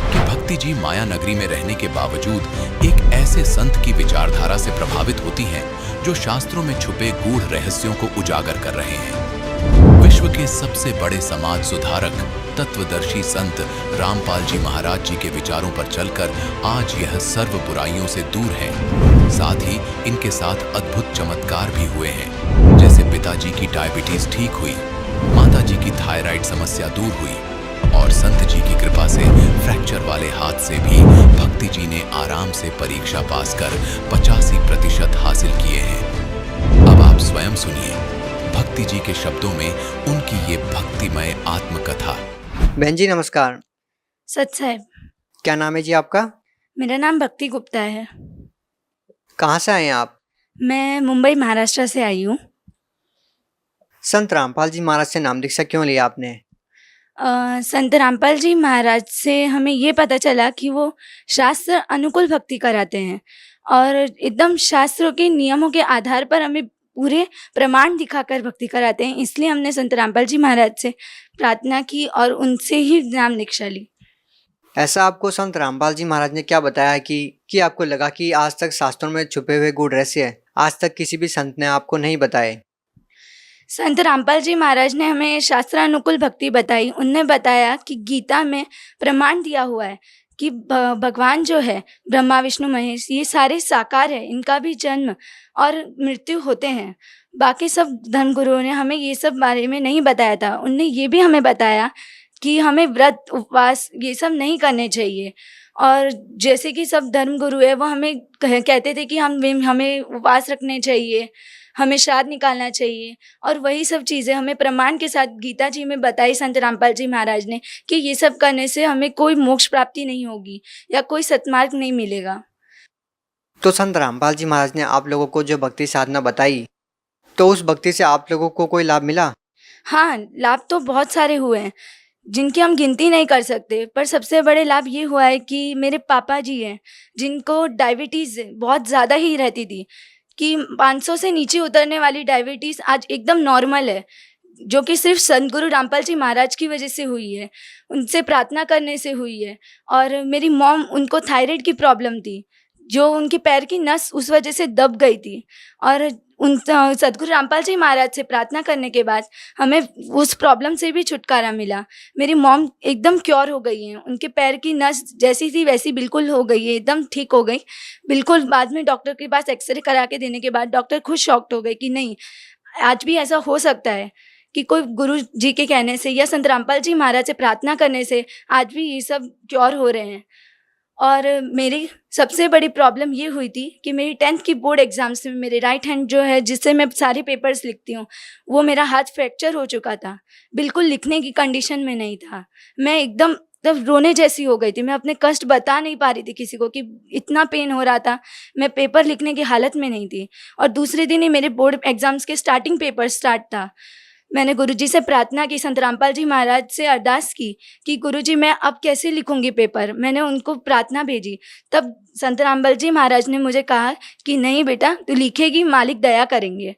B: कि भक्ति जी माया नगरी में रहने के बावजूद एक ऐसे संत की विचारधारा से प्रभावित होती हैं जो शास्त्रों में छुपे गूढ़ रहस्यों को उजागर कर रहे हैं। विश्व के सबसे बड़े समाज सुधारक तत्वदर्शी संत रामपाल जी महाराज जी के विचारों पर चलकर आज यह सर्व बुराइयों से दूर है। साथ ही इनके साथ अद्भुत चमत्कार भी हुए हैं, जैसे पिताजी की डायबिटीज ठीक हुई, माता जी की थायराइड समस्या दूर हुई और संत जी की कृपा से फ्रैक्चर वाले हाथ से भी भक्ति जी ने आराम से परीक्षा पास कर 85% हासिल किए हैं। अब आप स्वयं सुनिए भक्ति जी के शब्दों में उनकी ये भक्तिमय आत्मकथा।
H: बहन जी नमस्कार।
I: सच साहब।
H: क्या नाम है जी आपका?
I: मेरा नाम भक्ति गुप्ता है।
H: कहाँ से आए हैं आप?
I: मैं मुंबई महाराष्ट्र से आई हूँ।
H: संत रामपाल जी महाराज से नाम दीक्षा क्यों लिया आपने?
I: संत रामपाल जी महाराज से हमें ये पता चला कि वो शास्त्र अनुकूल भक्ति कराते हैं और एकदम शास्त्रों के नियमों के आधार पर हमें पूरे प्रमाण दिखाकर भक्ति कराते हैं। इसलिए हमने संत रामपाल जी महाराज से प्रार्थना की और उनसे ही नाम दीक्षा ली।
H: ऐसा आपको संत रामपाल जी महाराज ने क्या बताया कि आपको लगा कि आज तक शास्त्रों में छुपे हुए गूढ़ रहस्य आज तक किसी भी संत ने आपको नहीं बताए?
I: संत रामपाल जी महाराज ने हमें शास्त्रानुकूल भक्ति बताई। उनने बताया कि गीता में प्रमाण दिया हुआ है कि भगवान जो है ब्रह्मा विष्णु महेश ये सारे साकार है, इनका भी जन्म और मृत्यु होते हैं। बाकी सब धर्मगुरुओं ने हमें ये सब बारे में नहीं बताया था। उनने ये भी हमें बताया कि हमें व्रत उपवास ये सब नहीं करने चाहिए। और जैसे कि सब धर्मगुरु है वो हमें कहते थे कि हमें उपवास रखने चाहिए, हमें श्राद्ध निकालना चाहिए और वही सब चीज़ें हमें प्रमाण के साथ गीता जी में बताई संत रामपाल जी महाराज ने कि ये सब करने से हमें कोई मोक्ष प्राप्ति नहीं होगी या कोई सत्मार्ग नहीं मिलेगा।
H: तो संत रामपाल जी महाराज ने आप लोगों को जो भक्ति साधना बताई तो उस भक्ति से आप लोगों को कोई लाभ मिला?
I: हाँ, लाभ तो बहुत सारे हुए हैं जिनकी हम गिनती नहीं कर सकते, पर सबसे बड़े लाभ ये हुआ है कि मेरे पापा जी हैं जिनको डायबिटीज़ बहुत ज़्यादा ही रहती थी कि 500 से नीचे उतरने वाली डायबिटीज़ आज एकदम नॉर्मल है, जो कि सिर्फ संत गुरु रामपाल जी महाराज की वजह से हुई है, उनसे प्रार्थना करने से हुई है। और मेरी मॉम, उनको थायराइड की प्रॉब्लम थी जो उनके पैर की नस उस वजह से दब गई थी और उन सदगुरु रामपाल जी महाराज से प्रार्थना करने के बाद हमें उस प्रॉब्लम से भी छुटकारा मिला। मेरी मॉम एकदम क्योर हो गई हैं, उनके पैर की नस जैसी थी वैसी बिल्कुल हो गई है, एकदम ठीक हो गई बिल्कुल। बाद में डॉक्टर के पास एक्सरे करा के देने के बाद डॉक्टर खुद शॉक्ड हो गए कि नहीं, आज भी ऐसा हो सकता है कि कोई गुरु जी के कहने से या संत रामपाल जी महाराज से प्रार्थना करने से आज भी ये सब क्योर हो रहे हैं। और मेरी सबसे बड़ी प्रॉब्लम ये हुई थी कि मेरी 10th की बोर्ड एग्ज़ाम्स में मेरे राइट हैंड जो है जिससे मैं सारे पेपर्स लिखती हूँ वो मेरा हाथ फ्रैक्चर हो चुका था, बिल्कुल लिखने की कंडीशन में नहीं था। मैं एकदम तब रोने जैसी हो गई थी, मैं अपने कष्ट बता नहीं पा रही थी किसी को कि इतना पेन हो रहा था, मैं पेपर लिखने की हालत में नहीं थी। और दूसरे दिन ही मेरे बोर्ड एग्ज़ाम्स के स्टार्टिंग पेपर स्टार्ट था। मैंने गुरुजी से प्रार्थना की, संत रामपाल जी महाराज से अरदास की कि गुरुजी मैं अब कैसे लिखूंगी पेपर। मैंने उनको प्रार्थना भेजी, तब संत रामपाल जी महाराज ने मुझे कहा कि नहीं बेटा तू लिखेगी, मालिक दया करेंगे।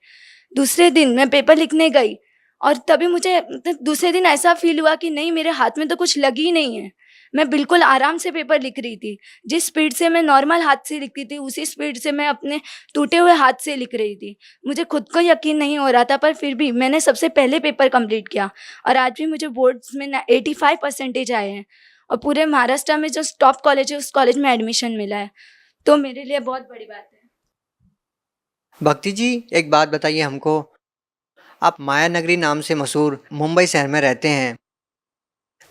I: दूसरे दिन मैं पेपर लिखने गई और तभी मुझे दूसरे दिन ऐसा फील हुआ कि नहीं, मेरे हाथ में तो कुछ लगी ही नहीं है। मैं बिल्कुल आराम से पेपर लिख रही थी, जिस स्पीड से मैं नॉर्मल हाथ से लिखती थी उसी स्पीड से मैं अपने टूटे हुए हाथ से लिख रही थी। मुझे खुद को यकीन नहीं हो रहा था, पर फिर भी मैंने सबसे पहले पेपर कंप्लीट किया और आज भी मुझे बोर्ड्स में 85% आए हैं और पूरे महाराष्ट्र में जो टॉप कॉलेज है उस कॉलेज में एडमिशन मिला है, तो मेरे लिए बहुत बड़ी बात है।
H: भक्ति जी एक बात बताइए हमको, आप माया नगरी नाम से मशहूर मुंबई शहर में रहते हैं,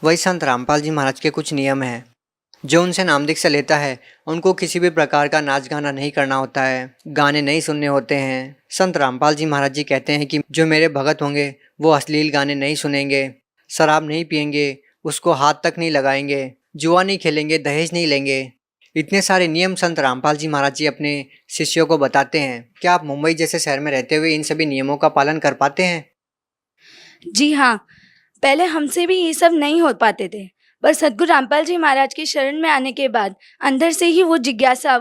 H: वही संत रामपाल जी महाराज के कुछ नियम हैं। जो उनसे नाम दीक्षा लेता है उनको किसी भी प्रकार का नाच गाना नहीं करना होता है, गाने नहीं सुनने होते हैं। संत रामपाल जी महाराज जी कहते हैं कि जो मेरे भगत होंगे वो अश्लील गाने नहीं सुनेंगे, शराब नहीं पिएंगे, उसको हाथ तक नहीं लगाएंगे, जुआ नहीं खेलेंगे, दहेज नहीं लेंगे। इतने सारे नियम संत रामपाल जी महाराज जी अपने शिष्यों को बताते हैं, क्या आप मुंबई जैसे शहर में रहते हुए इन सभी नियमों का पालन कर पाते हैं?
I: जी हाँ, पहले हमसे भी ये सब नहीं हो पाते थे, पर सद्गुरु रामपाल जी महाराज के शरण में आने के बाद अंदर से ही वो जिज्ञासा,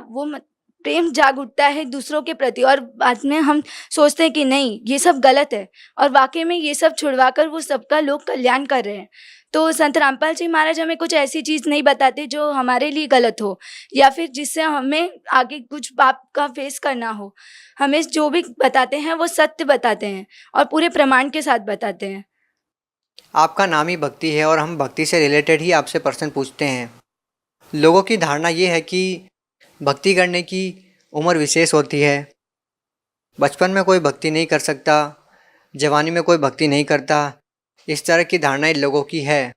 I: प्रेम जाग उठता है दूसरों के प्रति, और बाद में हम सोचते हैं कि नहीं, ये सब गलत है, और वाकई में ये सब छुड़वाकर वो सबका लोक कल्याण कर रहे हैं। तो संत रामपाल जी महाराज हमें कुछ ऐसी चीज़ नहीं बताते जो हमारे लिए गलत हो, या फिर जिससे हमें आगे कुछ पाप का फेस करना हो। हमें जो भी बताते हैं वो सत्य बताते हैं और पूरे प्रमाण के साथ बताते हैं।
H: आपका नाम ही भक्ति है और हम भक्ति से रिलेटेड ही आपसे प्रश्न पूछते हैं। लोगों की धारणा ये है कि भक्ति करने की उम्र विशेष होती है, बचपन में कोई भक्ति नहीं कर सकता, जवानी में कोई भक्ति नहीं करता, इस तरह की धारणा इन लोगों की है।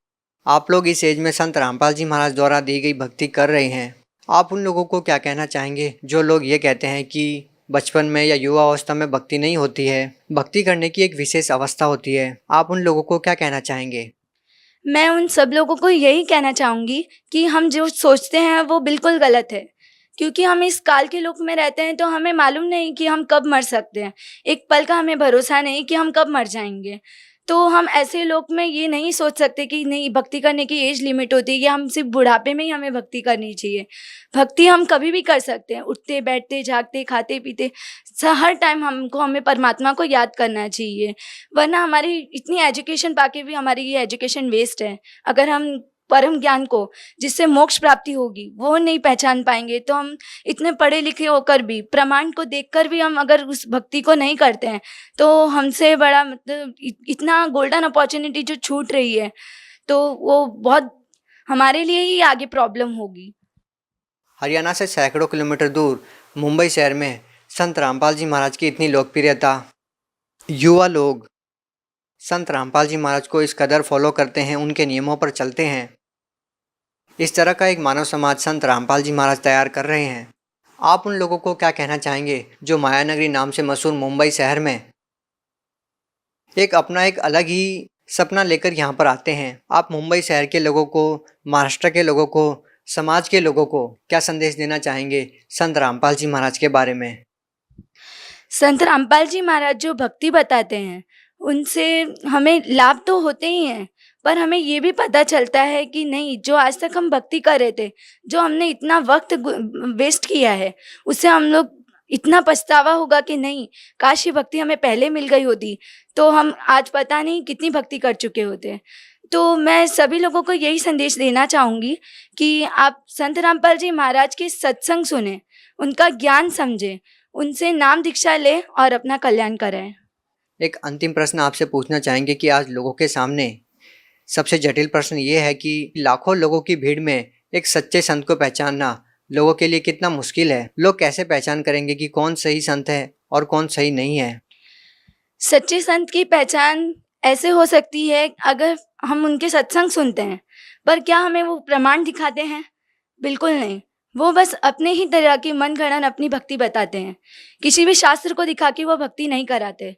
H: आप लोग इस एज में संत रामपाल जी महाराज द्वारा दी गई भक्ति कर रहे हैं, आप उन लोगों को क्या कहना चाहेंगे जो लोग ये कहते हैं कि बचपन में या युवा अवस्था में भक्ति नहीं होती है, भक्ति करने की एक विशेष अवस्था होती है? आप उन लोगों को क्या कहना चाहेंगे?
I: मैं उन सब लोगों को यही कहना चाहूँगी कि हम जो सोचते हैं वो बिल्कुल गलत है, क्योंकि हम इस काल के लोक में रहते हैं तो हमें मालूम नहीं कि हम कब मर सकते हैं। एक पल का हमें भरोसा नहीं कि हम कब मर जाएंगे। तो हम ऐसे लोक में ये नहीं सोच सकते कि नहीं, भक्ति करने की एज लिमिट होती है या हम सिर्फ बुढ़ापे में ही हमें भक्ति करनी चाहिए। भक्ति हम कभी भी कर सकते हैं, उठते बैठते जागते खाते पीते, हर टाइम हमें परमात्मा को याद करना चाहिए। वरना हमारी इतनी एजुकेशन पाके भी हमारी ये एजुकेशन वेस्ट है। अगर हम परम ज्ञान को, जिससे मोक्ष प्राप्ति होगी, वो नहीं पहचान पाएंगे तो हम इतने पढ़े लिखे होकर भी, प्रमाण को देखकर भी हम अगर उस भक्ति को नहीं करते हैं तो हमसे बड़ा मतलब इतना गोल्डन अपॉर्चुनिटी जो छूट रही है, तो वो बहुत हमारे लिए ही आगे प्रॉब्लम होगी।
H: हरियाणा से सैकड़ों किलोमीटर दूर मुंबई शहर में संत रामपाल जी महाराज की इतनी लोकप्रियता, युवा लोग संत रामपाल जी महाराज को इस कदर फॉलो करते हैं, उनके नियमों पर चलते हैं। इस तरह का एक मानव समाज संत रामपाल जी महाराज तैयार कर रहे हैं। आप उन लोगों को क्या कहना चाहेंगे जो मायानगरी नाम से मशहूर मुंबई शहर में एक अपना एक अलग ही सपना लेकर यहाँ पर आते हैं? आप मुंबई शहर के लोगों को, महाराष्ट्र के लोगों को, समाज के लोगों को क्या संदेश देना चाहेंगे संत रामपाल जी महाराज के बारे में?
I: संत रामपाल जी महाराज जो भक्ति बताते हैं उनसे हमें लाभ तो होते ही हैं, पर हमें ये भी पता चलता है कि नहीं, जो आज तक हम भक्ति कर रहे थे, जो हमने इतना वक्त वेस्ट किया है, उससे हम लोग इतना पछतावा होगा कि नहीं, काश ये भक्ति हमें पहले मिल गई होती तो हम आज पता नहीं कितनी भक्ति कर चुके होते। तो मैं सभी लोगों को यही संदेश देना चाहूँगी कि आप संत रामपाल जी महाराज के सत्संग सुने, उनका ज्ञान समझें, उनसे नाम दीक्षा लें और अपना कल्याण करें।
H: एक अंतिम प्रश्न आपसे पूछना चाहेंगे कि आज लोगों के सामने सबसे जटिल प्रश्न ये है कि लाखों लोगों की भीड़ में एक सच्चे संत को पहचानना लोगों के लिए कितना मुश्किल है। लोग कैसे पहचान करेंगे कि कौन सही संत है और कौन सही नहीं है?
I: सच्चे संत की पहचान ऐसे हो सकती है अगर हम उनके सत्संग सुनते हैं, पर क्या हमें वो प्रमाण दिखाते हैं? बिल्कुल नहीं। वो बस अपने ही तरह की मनगढ़ंत अपनी भक्ति बताते हैं, किसी भी शास्त्र को दिखा के वो भक्ति नहीं कराते,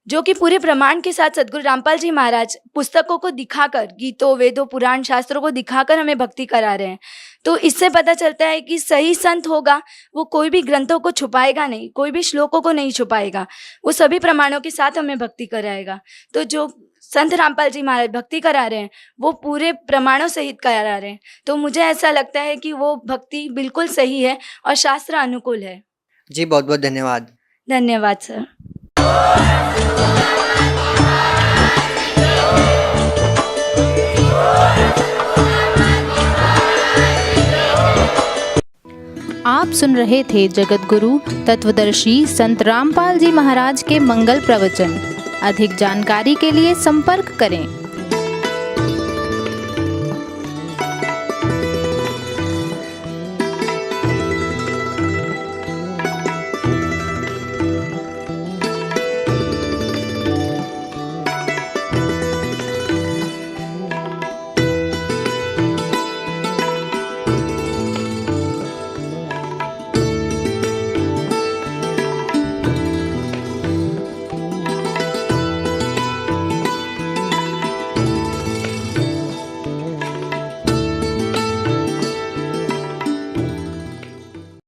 I: जो कि पूरे प्रमाण के साथ सद्गुरु रामपाल जी महाराज पुस्तकों को दिखाकर, गीतों, वेदों, पुराण, शास्त्रों को दिखाकर हमें भक्ति करा रहे हैं। तो इससे पता चलता है कि सही संत होगा वो कोई भी ग्रंथों को छुपाएगा नहीं, कोई भी श्लोकों को नहीं छुपाएगा, वो सभी प्रमाणों के साथ हमें भक्ति कराएगा। तो जो संत रामपाल जी महाराज भक्ति करा रहे हैं वो पूरे प्रमाणों सहित करा रहे हैं। तो मुझे ऐसा लगता है कि वो भक्ति बिल्कुल सही है और शास्त्र अनुकूल है।
H: जी बहुत बहुत धन्यवाद।
I: धन्यवाद सर।
J: आप सुन रहे थे जगत गुरु तत्वदर्शी संत रामपाल जी महाराज के मंगल प्रवचन। अधिक जानकारी के लिए संपर्क करें।